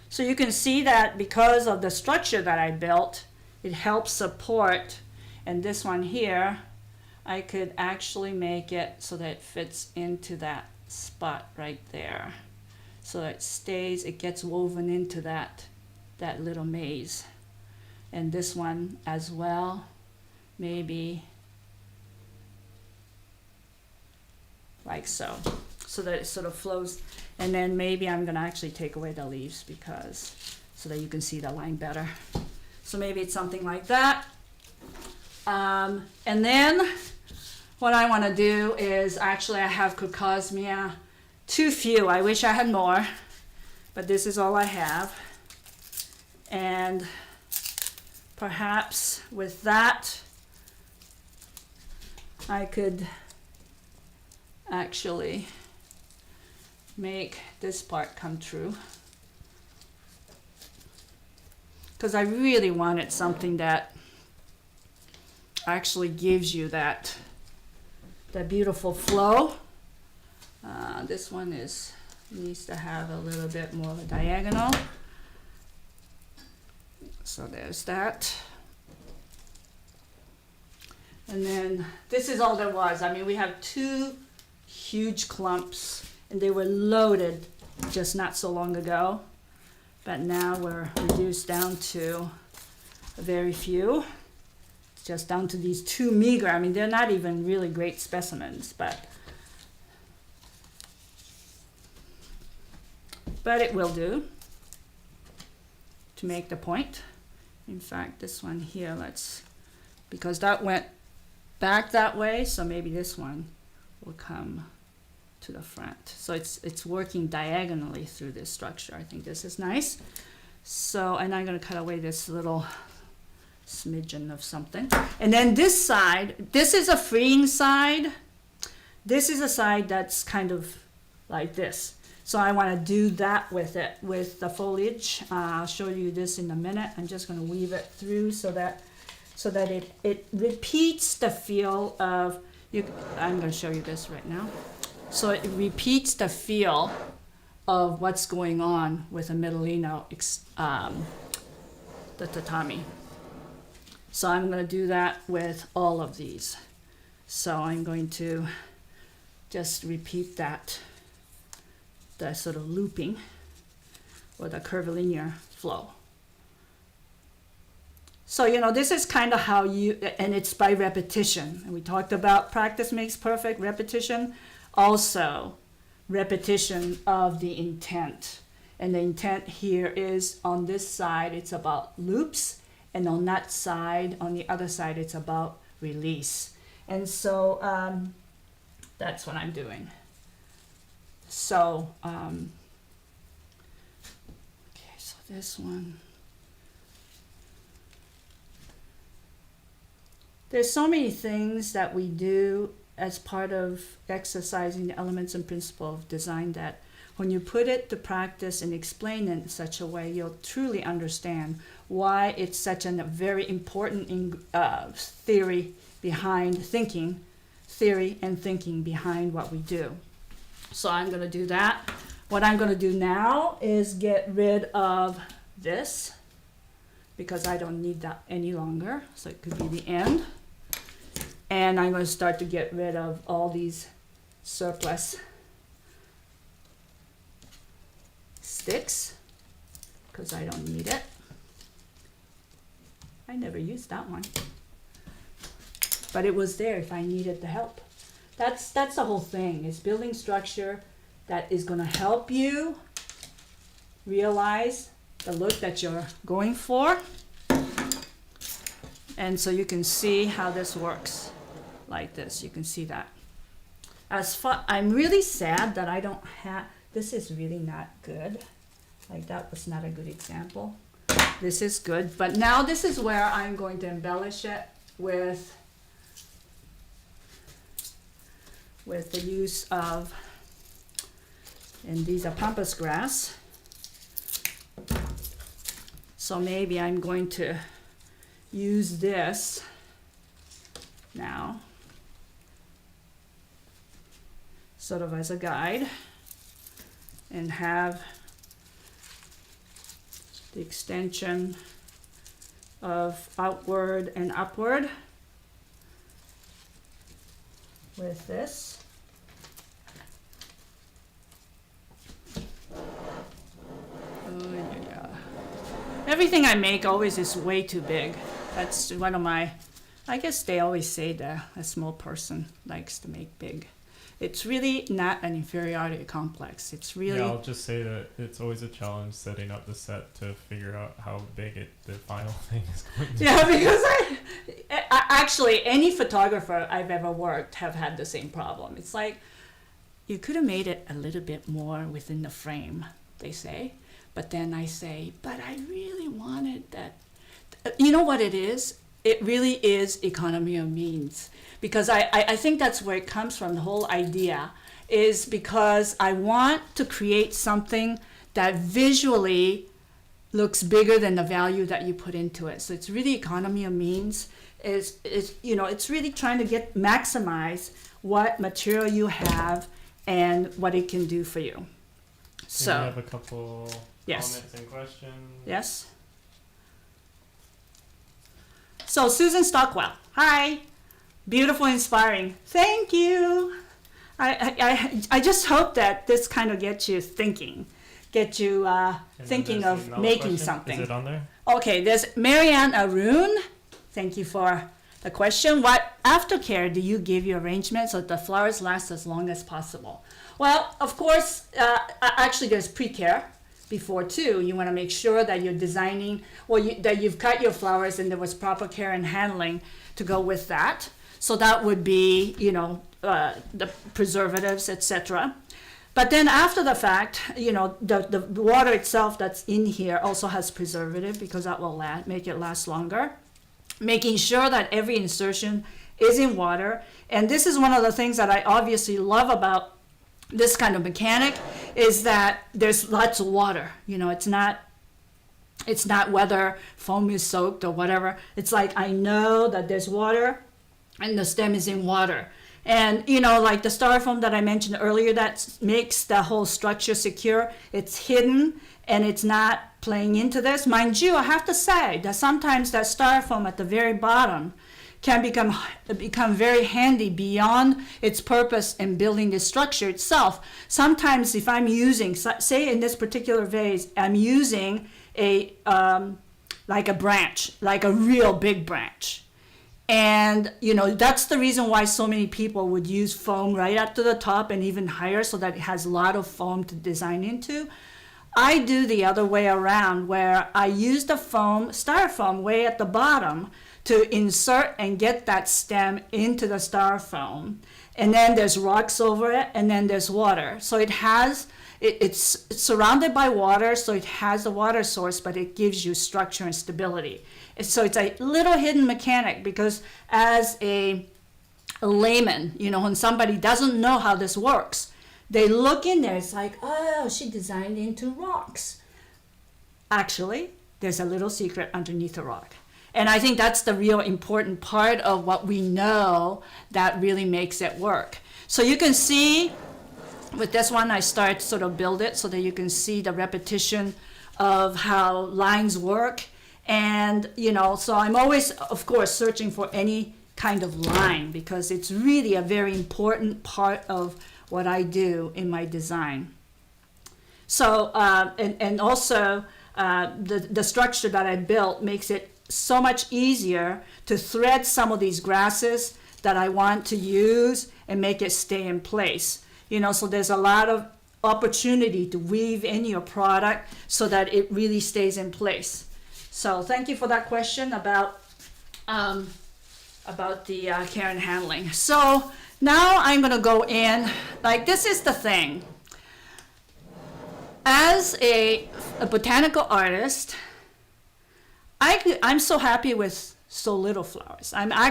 So you can see that because of the structure that I built, it helps support. And this one here, I could actually make it so that it fits into that spot right there. So it stays, it gets woven into that little maze. And this one as well, maybe like so. So that it sort of flows. And then maybe I'm gonna actually take away the leaves because, so that you can see the line better. So maybe it's something like that. And then what I wanna do is, actually I have Crocosmia, too few, I wish I had more, but this is all I have. And perhaps with that, I could actually make this part come true. Because I really wanted something that actually gives you that beautiful flow. This one needs to have a little bit more of a diagonal. So there's that. And then this is all there was. I mean, we have 2 huge clumps, and they were loaded just not so long ago. But now we're reduced down to very few. Just down to these 2 meager. I mean, they're not even really great specimens, but it will do to make the point. In fact, this one here, because that went back that way, so maybe this one will come to the front. So it's working diagonally through this structure. I think this is nice. So, and I'm gonna cut away this little smidgen of something. And then this side, this is a freeing side. This is a side that's kind of like this. So I want to do that with it, with the foliage. I'll show you this in a minute. I'm just going to weave it through so that it repeats the feel of, I'm going to show you this right now. So it repeats the feel of what's going on with a MIDOLLINO, the tatami. So I'm going to do that with all of these. So I'm going to just repeat that, the sort of looping or the curvilinear flow. So, you know, this is kind of how and it's by repetition. And we talked about practice makes perfect, repetition. Also, repetition of the intent. And the intent here is on this side, it's about loops. And on that side, on the other side, it's about release. And so that's what I'm doing. So, okay, so this one. There's so many things that we do as part of exercising the elements and principle of design that when you put it to practice and explain it in such a way, you'll truly understand why it's such a very important theory and thinking behind what we do. So I'm going to do that. What I'm going to do now is get rid of this because I don't need that any longer. So it could be the end. And I'm going to start to get rid of all these surplus sticks because I don't need it. I never used that one. But it was there if I needed the help. That's the whole thing, is building structure that is going to help you realize the look that you're going for. And so you can see how this works like this. You can see that. I'm really sad that I don't have, this is really not good. Like that was not a good example. This is good, but now this is where I'm going to embellish it with the use of, and these are pampas grass. So maybe I'm going to use this now sort of as a guide and have the extension of outward and upward with this. Oh, yeah. Everything I make always is way too big. That's one of my, I guess they always say that a small person likes to make big. It's really not an inferiority complex. It's really... Yeah, I'll just say that it's always a challenge setting up the set to figure out how big the final thing is going to be. Yeah, because I actually, any photographer I've ever worked have had the same problem. It's like, you could have made it a little bit more within the frame, they say. But then I say, but I really wanted that. You know what it is? it really is economy of means, because I think that's where it comes from. The whole idea is because I want to create something that visually looks bigger than the value that you put into it. So it's really economy of means. Is it's really trying to maximize what material you have and what it can do for you. So we have a couple comments and questions. Yes. So Susan Stockwell, hi, beautiful, inspiring. Thank you. I just hope that this kind of gets you thinking, thinking of making something. Is it on there? Okay, there's Marianne Arun. Thank you for the question. What aftercare do you give your arrangement so that the flowers last as long as possible? Well, of course, actually there's pre-care before too. You want to make sure that you're designing, that you've cut your flowers and there was proper care and handling to go with that. So that would be, the preservatives, etc. But then after the fact, the water itself that's in here also has preservative, because that will make it last longer. Making sure that every insertion is in water. And this is one of the things that I obviously love about this kind of mechanic, is that there's lots of water. It's not whether foam is soaked or whatever. It's like I know that there's water and the stem is in water. And like the styrofoam that I mentioned earlier, that makes the whole structure secure. It's hidden and it's not playing into this. Mind you, I have to say that sometimes that styrofoam at the very bottom can become very handy beyond its purpose in building the structure itself. Sometimes if I'm using, say in this particular vase, I'm using like a branch, like a real big branch. And that's the reason why so many people would use foam right up to the top and even higher, so that it has a lot of foam to design into. I do the other way around, where I use the styrofoam way at the bottom to insert and get that stem into the styrofoam. And then there's rocks over it, and then there's water. So it's surrounded by water, so it has a water source, but it gives you structure and stability. So it's a little hidden mechanic, because as a layman, when somebody doesn't know how this works, they look in there, it's like, oh, she designed into rocks. Actually, there's a little secret underneath the rock. And I think that's the real important part of what we know that really makes it work. So you can see with this one, I start sort of build it so that you can see the repetition of how lines work. And, so I'm always, of course, searching for any kind of line, because it's really a very important part of what I do in my design. So, and also the structure that I built makes it so much easier to thread some of these grasses that I want to use and make it stay in place. So there's a lot of opportunity to weave in your product so that it really stays in place. So thank you for that question about the care and handling. So now I'm going to go in, like, this is the thing. As a botanical artist, I'm so happy with so little flowers. I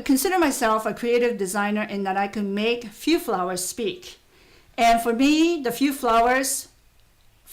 consider myself a creative designer in that I can make few flowers speak. And for me, the few flowers,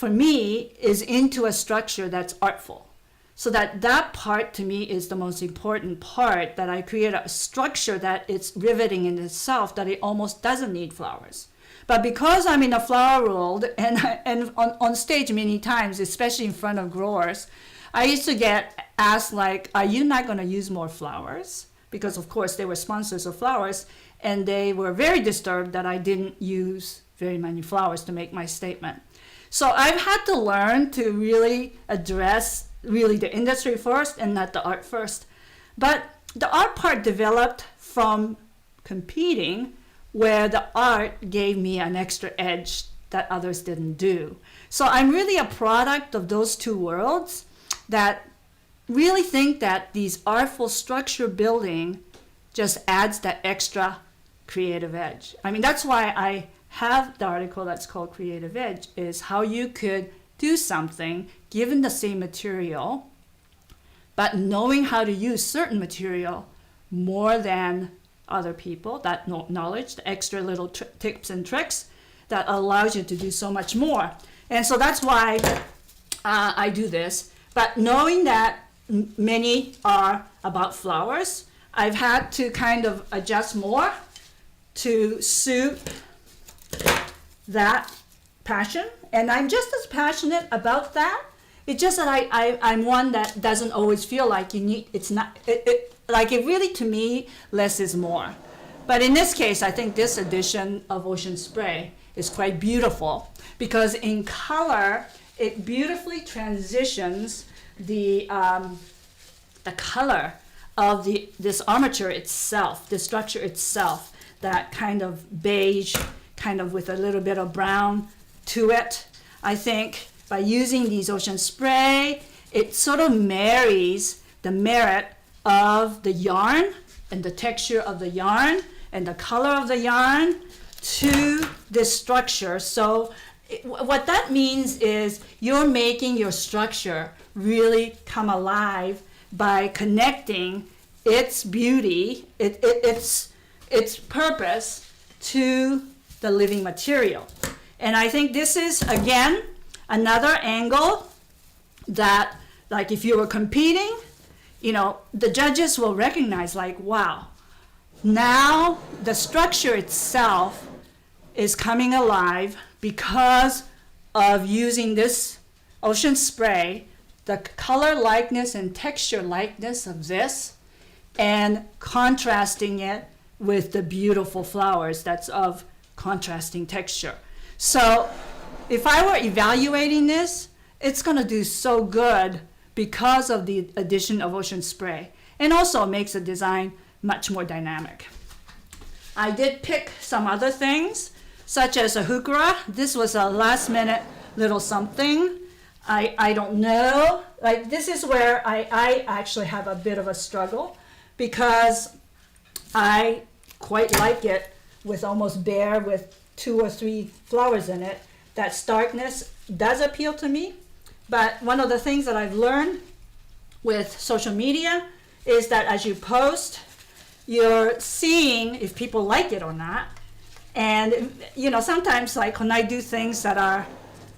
is into a structure that's artful. So that part to me is the most important part, that I create a structure that it's riveting in itself, that it almost doesn't need flowers. But because I'm in the flower world and on stage many times, especially in front of growers, I used to get asked, like, are you not going to use more flowers? Because of course they were sponsors of flowers, and they were very disturbed that I didn't use very many flowers to make my statement. So I've had to learn to really address the industry first and not the art first. But the art part developed from competing, where the art gave me an extra edge that others didn't do. So I'm really a product of those two worlds, that really think that these artful structure building just adds that extra creative edge. I mean, that's why I have the article that's called Creative Edge, is how you could do something given the same material but knowing how to use certain material more than other people, that knowledge, the extra little tips and tricks that allows you to do so much more. And so that's why I do this. But knowing that many are about flowers, I've had to kind of adjust more to suit that passion. And I'm just as passionate about that. It's just that I'm one that doesn't always feel like you need, it's not, like it really, to me, less is more. But in this case, I think this edition of Ocean Spray is quite beautiful because in color, it beautifully transitions the color of this armature itself, the structure itself, that kind of beige, kind of with a little bit of brown to it. I think by using these Ocean Spray, it sort of marries the merit of the yarn and the texture of the yarn and the color of the yarn to this structure. So what that means is you're making your structure really come alive by connecting its beauty, its purpose to the living material. And I think this is, again, another angle that, like if you were competing, you know, the judges will recognize like, wow, now the structure itself is coming alive because of using this Ocean Spray, the color likeness and texture likeness of this, and contrasting it with the beautiful flowers that's of contrasting texture. So if I were evaluating this, it's gonna do so good because of the addition of Ocean Spray, and also makes the design much more dynamic. I did pick some other things, such as a hukura. This was a last minute little something. I don't know, like this is where I actually have a bit of a struggle because I quite like it with almost bare with 2 or 3 flowers in it. That starkness does appeal to me, but one of the things that I've learned with social media is that as you post, you're seeing if people like it or not. And you know, sometimes like when I do things that are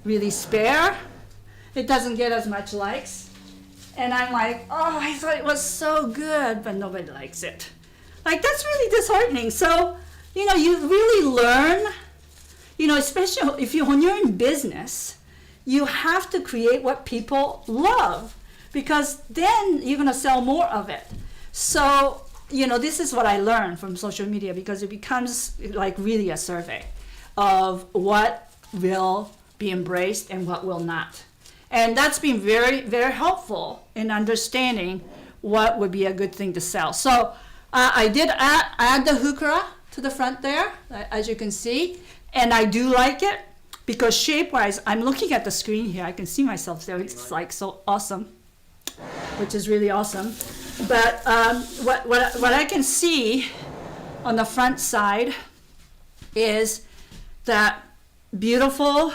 really spare, it doesn't get as much likes. And I'm like, oh, I thought it was so good, but nobody likes it. Like that's really disheartening. So, you know, you really learn, you know, especially when you're in business, you have to create what people love because then you're gonna sell more of it. So, you know, this is what I learned from social media because it becomes like really a survey of what will be embraced and what will not. And that's been very, very helpful in understanding what would be a good thing to sell. So I did add the hukura to the front there, as you can see. And I do like it because shape-wise, I'm looking at the screen here. I can see myself there. It's like so awesome, which is really awesome. But what I can see on the front side is that beautiful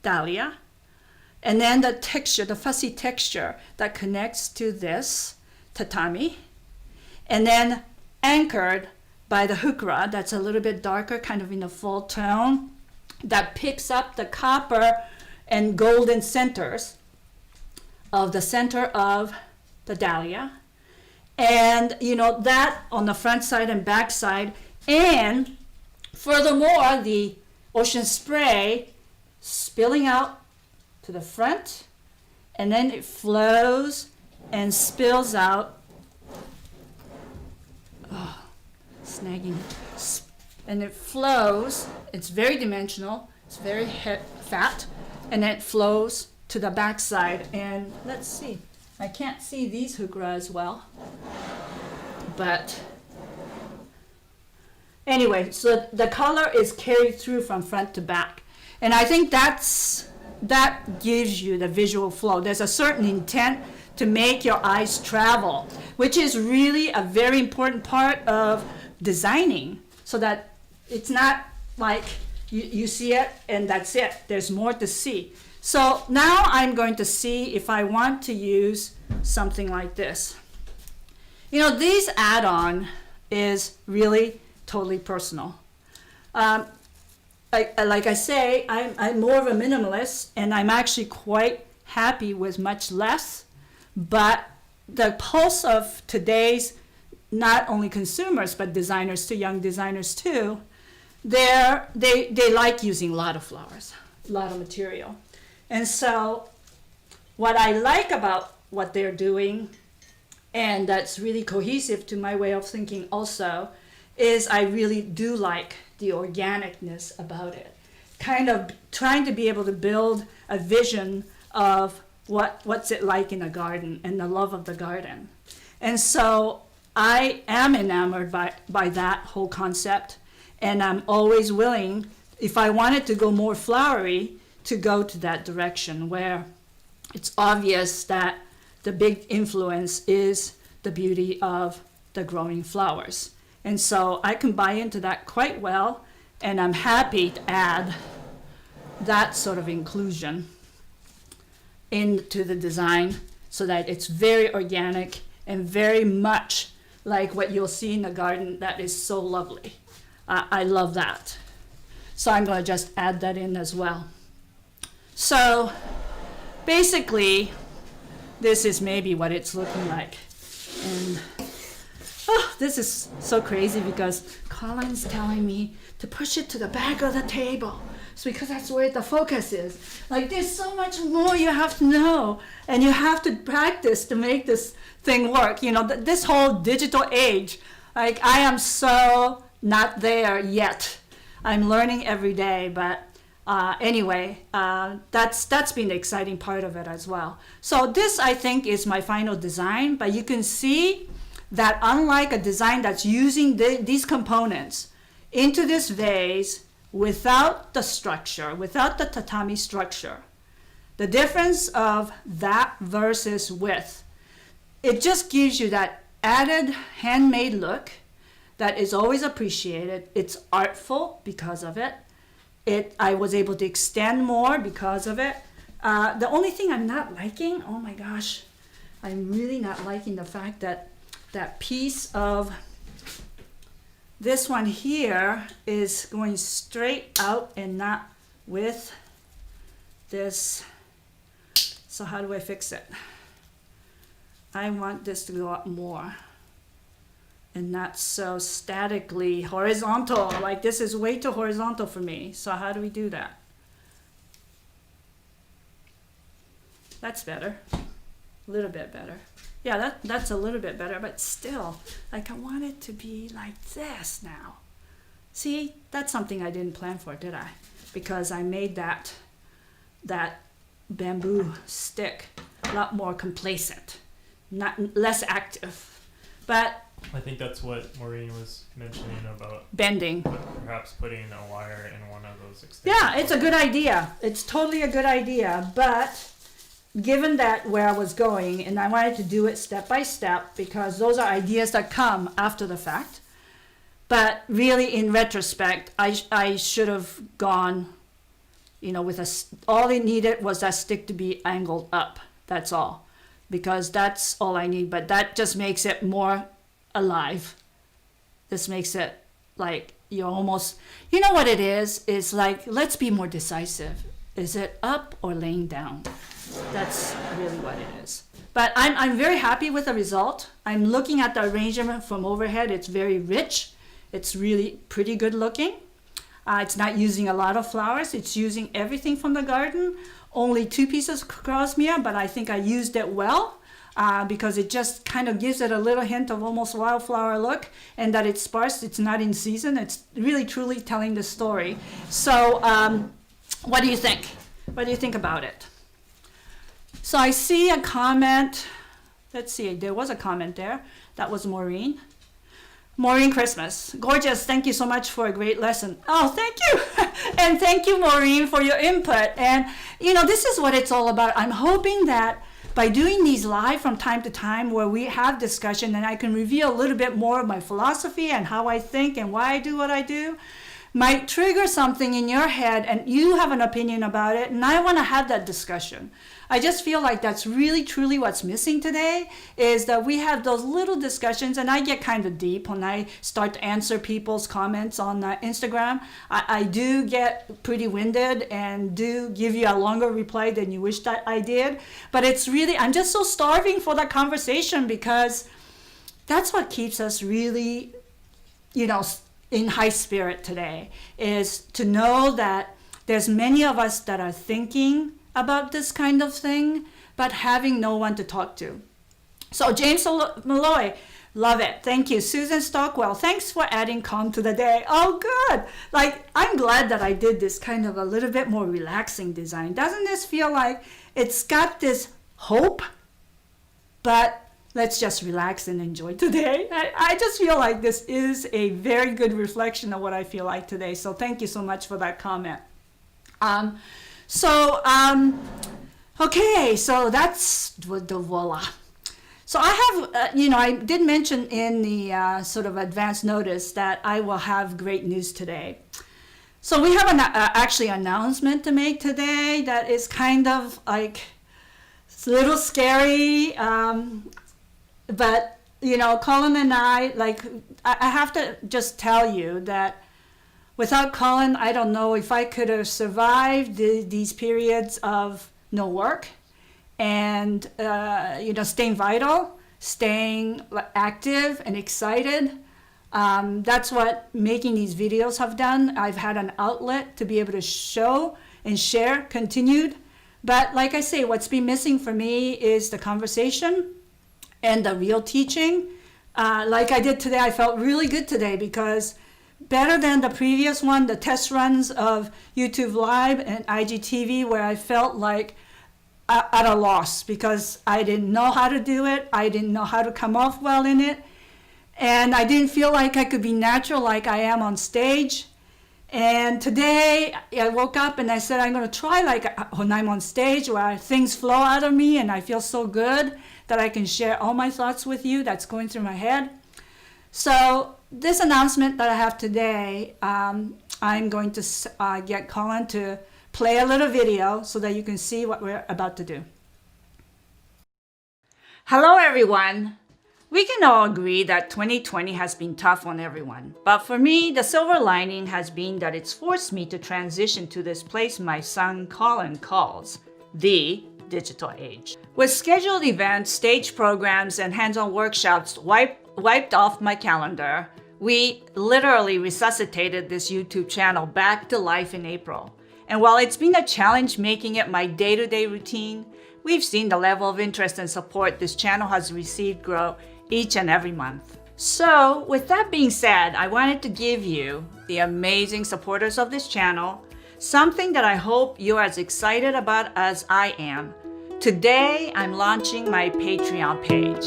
dahlia, and then the texture, the fussy texture that connects to this tatami, and then anchored by the hukura that's a little bit darker, kind of in a full tone, that picks up the copper and golden centers of the center of the dahlia. And you know, that on the front side and back side, and furthermore, the Ocean Spray spilling out to the front, and then it flows and spills out, snagging, and it flows. It's very dimensional, it's very fat, and it flows to the back side. And let's see, I can't see these hukura as well, but anyway, so the color is carried through from front to back, and I think that gives you the visual flow. There's a certain intent to make your eyes travel, which is really a very important part of designing, so that it's not like you see it and that's it. There's more to see. So now I'm going to see if I want to use something like this. These add-on is really totally personal. Like I say, I'm more of a minimalist, and I'm actually quite happy with much less. But the pulse of today's not only consumers but designers too, young designers too, they like using a lot of flowers, a lot of material. And so what I like about what they're doing, and that's really cohesive to my way of thinking also, is I really do like the organicness about it. Kind of trying to be able to build a vision of what's it like in a garden and the love of the garden. And so I am enamored by that whole concept, and I'm always willing, if I wanted to go more flowery, to go to that direction where it's obvious that the big influence is the beauty of the growing flowers. And so I can buy into that quite well, and I'm happy to add that sort of inclusion into the design so that it's very organic and very much like what you'll see in the garden that is so lovely. I love that. So I'm going to just add that in as well. So basically, this is maybe what it's looking like. And this is so crazy because Colin's telling me to push it to the back of the table. It's because that's where the focus is. Like, there's so much more you have to know, and you have to practice to make this thing work. This whole digital age, like, I am so not there yet. I'm learning every day, but anyway, that's been the exciting part of it as well. So this, I think, is my final design, but you can see that unlike a design that's using these components into this vase without the structure, without the tatami structure, the difference of that versus with, it just gives you that added handmade look that is always appreciated. It's artful because of it. I was able to extend more because of it. The only thing I'm not liking, oh my gosh, I'm really not liking the fact that that piece of this one here is going straight out and not with this. So how do I fix it? I want this to go up more and not so statically horizontal. Like, this is way too horizontal for me. So how do we do that? That's better. A little bit better. Yeah, that's a little bit better, but still, like, I want it to be like this now. See, that's something I didn't plan for, did I? Because I made that bamboo stick a lot more complacent, less active. But I think that's what Maureen was mentioning about bending. Perhaps putting a wire in one of those extensions. Yeah, it's a good idea. It's totally a good idea, but given that where I was going, and I wanted to do it step by step because those are ideas that come after the fact. But really, in retrospect, I should have gone, with all it needed was that stick to be angled up. That's all, because that's all I need. But that just makes it more alive. This makes it like you're almost, what it is? It's like, let's be more decisive. Is it up or laying down? That's really what it is. But I'm very happy with the result. I'm looking at the arrangement from overhead. It's very rich. It's really pretty good looking. It's not using a lot of flowers. It's using everything from the garden. Only 2 pieces of crosmere, but I think I used it well because it just kind of gives it a little hint of almost wildflower look, and that it's sparse. It's not in season. It's really truly telling the story. So what do you think? What do you think about it? So I see a comment. Let's see, there was a comment there. That was Maureen. Maureen Christmas. Gorgeous. Thank you so much for a great lesson. Oh, thank you. And thank you, Maureen, for your input. And, this is what it's all about. I'm hoping that by doing these live from time to time where we have discussion and I can reveal a little bit more of my philosophy and how I think and why I do what I do, might trigger something in your head and you have an opinion about it, and I want to have that discussion. I just feel like that's really truly what's missing today, is that we have those little discussions, and I get kind of deep when I start to answer people's comments on Instagram. I do get pretty winded and do give you a longer reply than you wish that I did, but it's really, I'm just so starving for that conversation, because that's what keeps us really, in high spirit today, is to know that there's many of us that are thinking about this kind of thing, but having no one to talk to. So James Malloy, love it. Thank you. Susan Stockwell, thanks for adding calm to the day. Oh, good. I'm glad that I did this kind of a little bit more relaxing design. Doesn't this feel like it's got this hope, but let's just relax and enjoy today. I just feel like this is a very good reflection of what I feel like today. So thank you so much for that comment. Okay, so that's the voila. So I have, I did mention in the sort of advance notice that I will have great news today. So we have an actually announcement to make today that is kind of like a little scary, but Colin and I have to just tell you that without Colin, I don't know if I could have survived these periods of no work and, staying vital, staying active and excited. That's what making these videos have done. I've had an outlet to be able to show and share continued. But like I say, what's been missing for me is the conversation and the real teaching. Like I did today, I felt really good today, because better than the previous one, the test runs of YouTube Live and IGTV, where I felt like at a loss because I didn't know how to do it. I didn't know how to come off well in it. And I didn't feel like I could be natural like I am on stage. And today I woke up and I said, I'm going to try when I'm on stage, where things flow out of me and I feel so good that I can share all my thoughts with you that's going through my head. So this announcement that I have today, I'm going to get Colin to play a little video so that you can see what we're about to do. Hello, everyone. We can all agree that 2020 has been tough on everyone. But for me, the silver lining has been that it's forced me to transition to this place my son Colin calls the digital age. With scheduled events, stage programs, and hands-on workshops wiped off my calendar, we literally resuscitated this YouTube channel back to life in April. And while it's been a challenge making it my day-to-day routine, we've seen the level of interest and support this channel has received grow each and every month. So with that being said, I wanted to give you, the amazing supporters of this channel, something that I hope you're as excited about as I am. Today, I'm launching my Patreon page.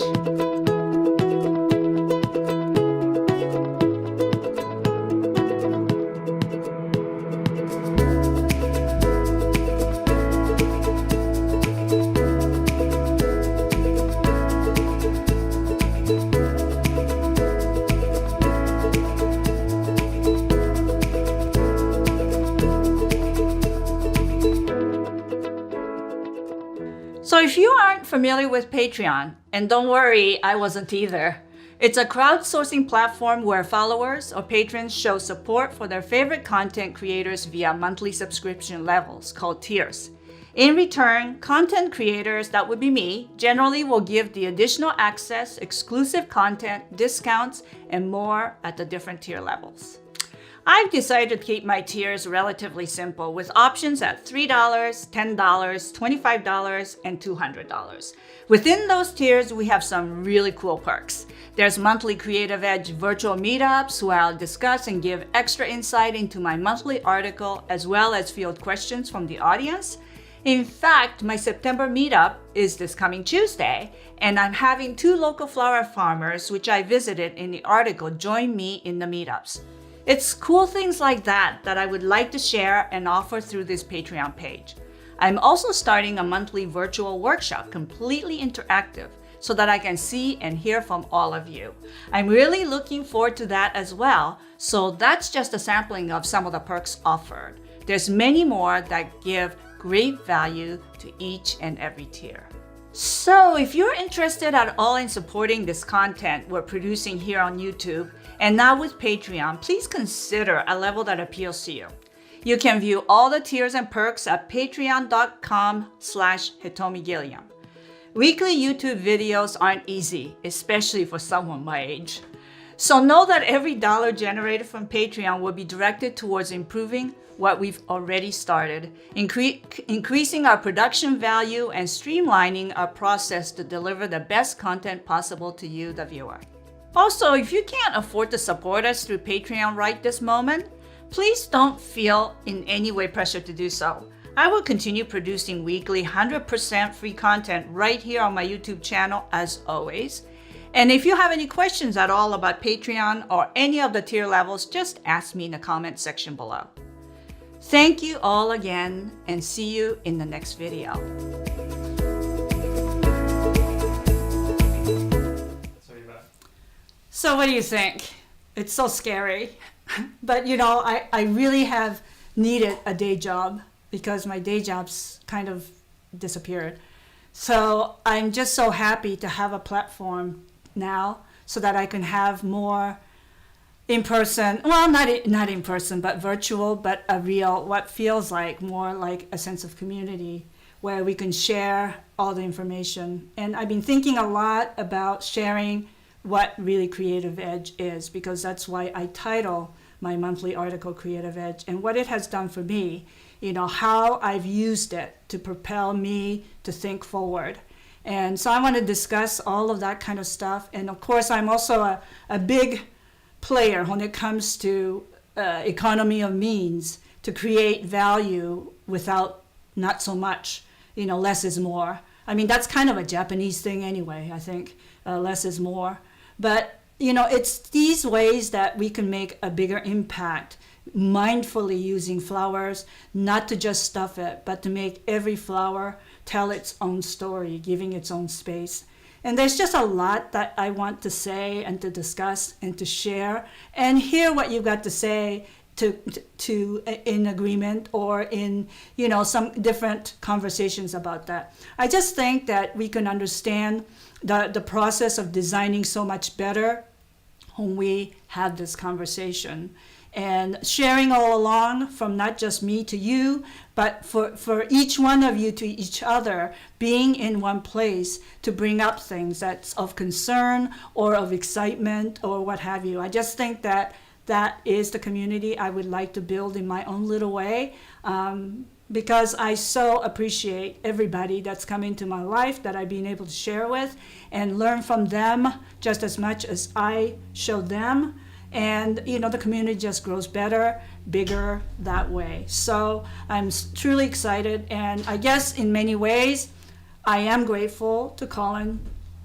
So if you aren't familiar with Patreon, and don't worry, I wasn't either, it's a crowdsourcing platform where followers or patrons show support for their favorite content creators via monthly subscription levels called tiers. In return, content creators, that would be me, generally will give the additional access, exclusive content, discounts, and more at the different tier levels. I've decided to keep my tiers relatively simple, with options at $3, $10, $25, and $200. Within those tiers, we have some really cool perks. There's monthly Creative Edge virtual meetups where I'll discuss and give extra insight into my monthly article, as well as field questions from the audience. In fact, my September meetup is this coming Tuesday, and I'm having 2 local flower farmers, which I visited in the article, join me in the meetups. It's cool things like that I would like to share and offer through this Patreon page. I'm also starting a monthly virtual workshop, completely interactive, so that I can see and hear from all of you. I'm really looking forward to that as well. So that's just a sampling of some of the perks offered. There's many more that give great value to each and every tier. So if you're interested at all in supporting this content we're producing here on YouTube and now with Patreon, please consider a level that appeals to you. You can view all the tiers and perks at patreon.com/Hitomi Gilliam. Weekly YouTube videos aren't easy, especially for someone my age. So know that every dollar generated from Patreon will be directed towards improving what we've already started, increasing our production value and streamlining our process to deliver the best content possible to you, the viewer. Also, if you can't afford to support us through Patreon right this moment, please don't feel in any way pressured to do so. I will continue producing weekly 100% free content right here on my YouTube channel as always. And if you have any questions at all about Patreon or any of the tier levels, just ask me in the comment section below. Thank you all again and see you in the next video. So you're back. So what do you think? It's so scary. But you know, I really have needed a day job because my day job's kind of disappeared. So I'm just so happy to have a platform now so that I can have more in person, well, not in person, but virtual, but a real, what feels like more like a sense of community where we can share all the information. And I've been thinking a lot about sharing what really Creative Edge is, because that's why I title my monthly article Creative Edge, and what it has done for me, you know, how I've used it to propel me to think forward. And so I want to discuss all of that kind of stuff. And of course, I'm also a big player when it comes to economy of means, to create value without not so much, you know, less is more. I mean, that's kind of a Japanese thing anyway, I think, less is more. But, you know, it's these ways that we can make a bigger impact, mindfully using flowers, not to just stuff it, but to make every flower tell its own story, giving its own space. And there's just a lot that I want to say and to discuss and to share and hear what you've got to say to in agreement or in, you know, some different conversations about that. I just think that we can understand the process of designing so much better when we have this conversation. And sharing all along from not just me to you, but for each one of you to each other, being in one place to bring up things that's of concern or of excitement or what have you. I just think that that is the community I would like to build in my own little way, because I so appreciate everybody that's come into my life that I've been able to share with and learn from them just as much as I show them. And, you know, the community just grows better, bigger that way. So I'm truly excited. And I guess in many ways, I am grateful to Colin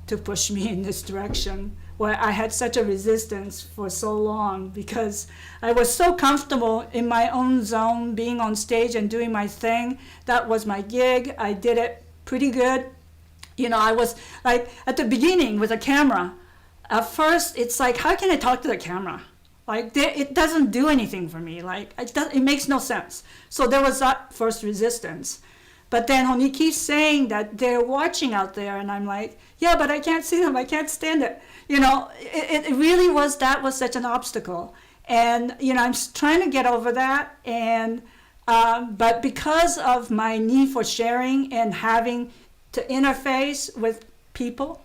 to push me in this direction where I had such a resistance for so long because I was so comfortable in my own zone, being on stage and doing my thing. That was my gig. I did it pretty good. You know, I was like at the beginning with a camera. At first, it's like, how can I talk to the camera? Like, it doesn't do anything for me. Like, it makes no sense. So there was that first resistance. But then when he keeps saying that they're watching out there, and I'm like, yeah, but I can't see them. I can't stand it. You know, it really was, that was such an obstacle. And, you know, I'm trying to get over that. And, but because of my need for sharing and having to interface with people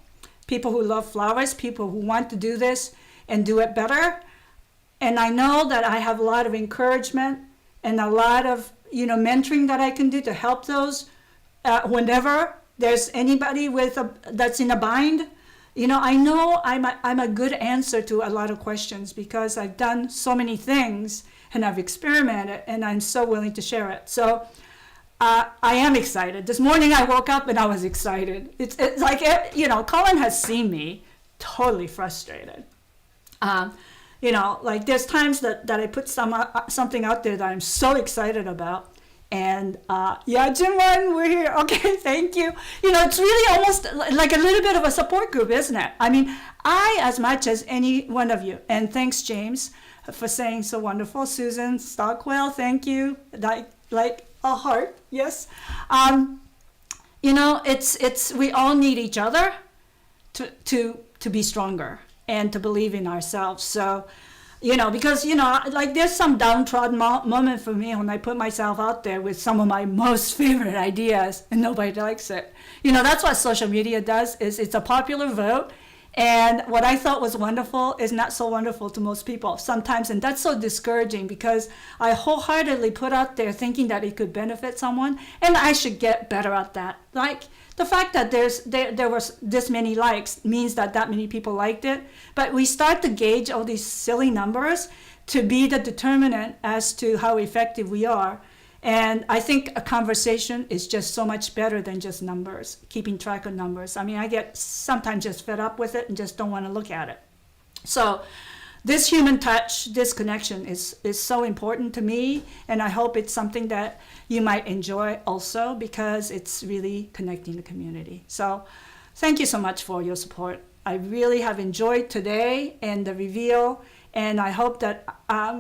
who love flowers, people who want to do this and do it better. And I know that I have a lot of encouragement and a lot of, you know, mentoring that I can do to help those whenever there's anybody that's in a bind. You know I'm a good answer to a lot of questions because I've done so many things and I've experimented and I'm so willing to share it. So I am excited. This morning I woke up and I was excited. It's like, you know, Colin has seen me totally frustrated. You know, like there's times that I put something out there that I'm so excited about, And yeah, Jinwon, we're here. Okay, thank you. You know, it's really almost like a little bit of a support group, isn't it? I mean, I as much as any one of you. And thanks, James, for saying so wonderful. Susan Stockwell, thank you. Like a heart, yes. You know, it's we all need each other to be stronger and to believe in ourselves. So, you know, because, you know, like there's some downtrodden moment for me when I put myself out there with some of my most favorite ideas and nobody likes it. You know, that's what social media does, is it's a popular vote. And what I thought was wonderful is not so wonderful to most people sometimes. And that's so discouraging because I wholeheartedly put out there thinking that it could benefit someone and I should get better at that. Like the fact that there was this many likes means that many people liked it. But we start to gauge all these silly numbers to be the determinant as to how effective we are. And I think a conversation is just so much better than just numbers, keeping track of numbers. I mean, I get sometimes just fed up with it and just don't want to look at it. So this human touch, this connection is so important to me. And I hope it's something that you might enjoy also because it's really connecting the community. So thank you so much for your support. I really have enjoyed today and the reveal. And I hope that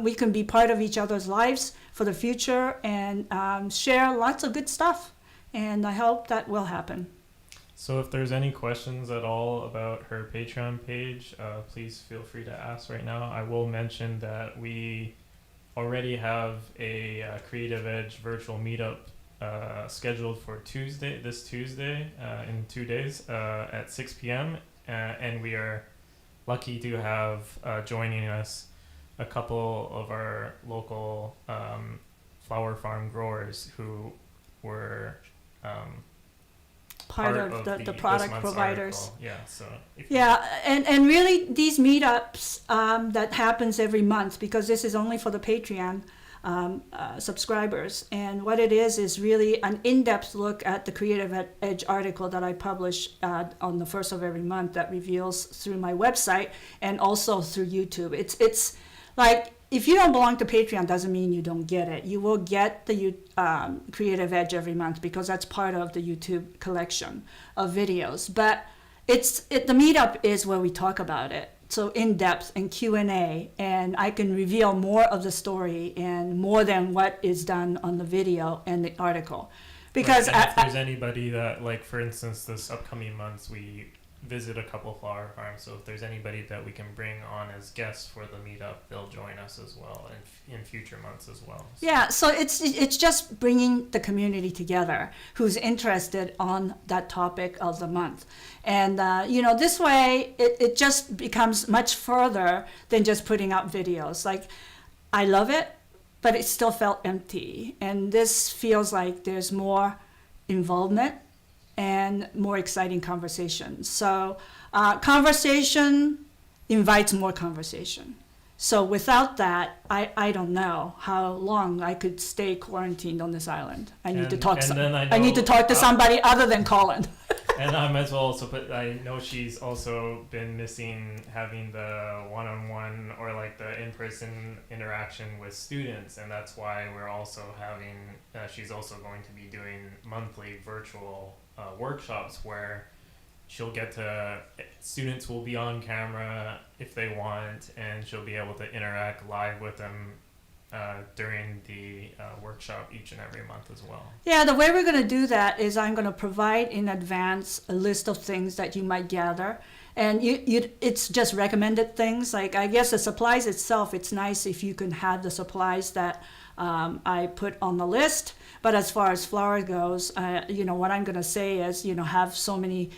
we can be part of each other's lives for the future and share lots of good stuff. And I hope that will happen. So if there's any questions at all about her Patreon page, please feel free to ask right now. I will mention that we already have a Creative Edge virtual meetup scheduled for this Tuesday, in 2 days at 6 p.m. And we are lucky to have joining us a couple of our local flower farm growers who were part of the product providers. Article. Yeah, so and really these meetups that happens every month, because this is only for the Patreon subscribers, and what it is really an in-depth look at the Creative Edge article that I publish on the first of every month that reveals through my website and also through YouTube. It's like, if you don't belong to Patreon, doesn't mean you don't get it. You will get the Creative Edge every month because that's part of the YouTube collection of videos. But the meetup is where we talk about it. So in depth and Q&A, and I can reveal more of the story and more than what is done on the video and the article. Because right, if there's anybody that, like, for instance, this upcoming months we visit a couple flower farms, so if there's anybody that we can bring on as guests for the meetup, they'll join us as well in future months as well. So. Yeah, so it's just bringing the community together who's interested on that topic of the month. And you know, this way it just becomes much further than just putting out videos. Like, I love it, but it still felt empty, and this feels like there's more involvement and more exciting conversations. So conversation invites more conversation. So without that, I don't know how long I could stay quarantined on this island. I need to talk to somebody other than Colin. And I might as well also put, I know she's also been missing having the one-on-one or like the in-person interaction with students, and that's why we're also having, she's also going to be doing monthly virtual workshops where she'll get to, students will be on camera if they want, and she'll be able to interact live with them during the workshop each and every month as well. Yeah, the way we're going to do that is I'm going to provide in advance a list of things that you might gather. And it's just recommended things. Like, I guess the supplies itself, it's nice if you can have the supplies that I put on the list. But as far as flower goes, you know, what I'm going to say is, you know, have so many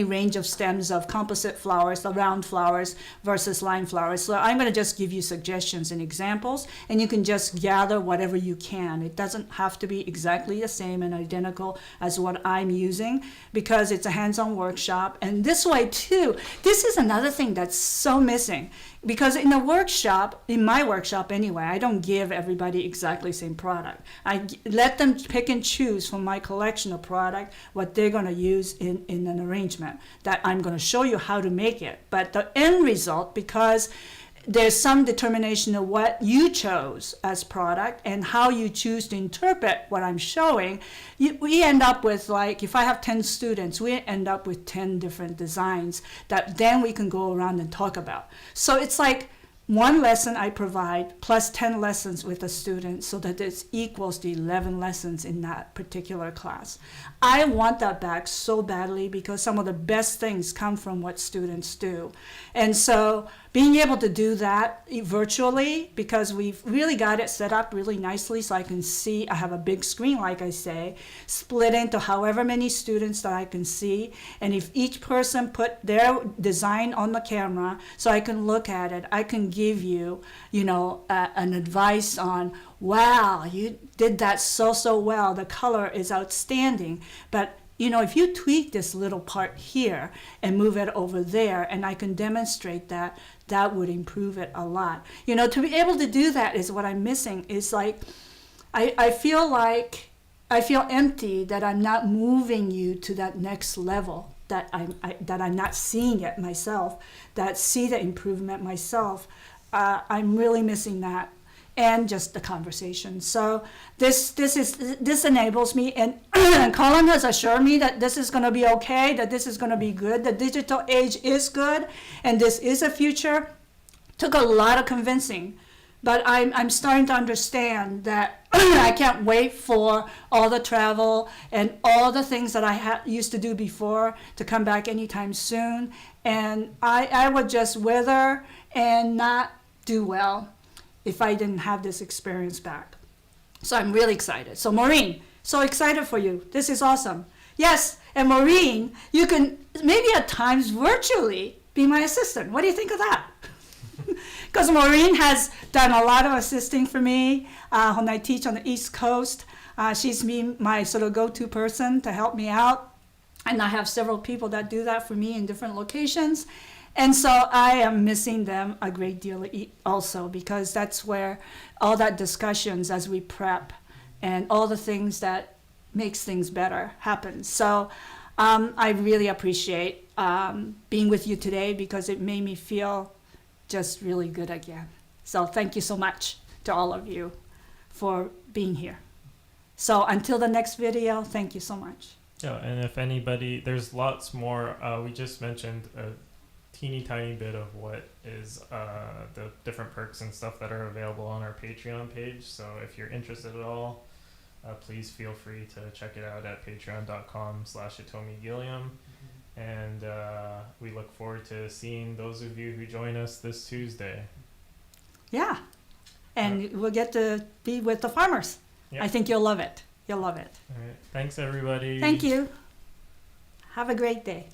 range of stems of composite flowers, the round flowers versus line flowers. So I'm going to just give you suggestions and examples, and you can just gather whatever you can. It doesn't have to be exactly the same and identical as what I'm using, because it's a hands-on workshop. And this way too, this is another thing that's so missing, because in a workshop, in my workshop anyway, I don't give everybody exactly the same product. I let them pick and choose from my collection of product what they're going to use in an arrangement that I'm going to show you how to make it. But the end result, because there's some determination of what you chose as product and how you choose to interpret what I'm showing. We end up with, like, if I have 10 students, we end up with 10 different designs that then we can go around and talk about. So it's like one lesson I provide plus 10 lessons with a student so that it equals the 11 lessons in that particular class. I want that back so badly because some of the best things come from what students do. And so being able to do that virtually, because we've really got it set up really nicely so I can see, I have a big screen, like I say, split into however many students that I can see. And if each person put their design on the camera so I can look at it, I can give you, an advice on, wow, you did that so well. The color is outstanding. But if you tweak this little part here and move it over there, and I can demonstrate that, that would improve it a lot. To be able to do that is what I'm missing. Is like, I feel empty that I'm not moving you to that next level, that I'm not seeing it myself, that see the improvement myself. I'm really missing that. And just the conversation. So this enables me, and Colin has assured me that this is going to be okay, that this is going to be good. The digital age is good, and this is a future. Took a lot of convincing, but I'm starting to understand that I can't wait for all the travel and all the things that I used to do before to come back anytime soon. And I would just wither and not do well if I didn't have this experience back. So I'm really excited. So Maureen, so excited for you. This is awesome. Yes, and Maureen, you can maybe at times virtually be my assistant. What do you think of that? Because Maureen has done a lot of assisting for me when I teach on the East Coast. She's been my sort of go-to person to help me out. And I have several people that do that for me in different locations. And so I am missing them a great deal also, because that's where all that discussions as we prep and all the things that makes things better happen. So I really appreciate being with you today, because it made me feel just really good again. So thank you so much to all of you for being here. So until the next video, thank you so much. Yeah, and if anybody, there's lots more. We just mentioned teeny tiny bit of what is the different perks and stuff that are available on our Patreon page. So if you're interested at all, please feel free to check it out at patreon.com/Hitomi Gilliam. And we look forward to seeing those of you who join us this Tuesday. Yeah, and we'll get to be with the farmers. Yep. I think you'll love it. You'll love it. All right. Thanks, everybody. Thank you. Have a great day.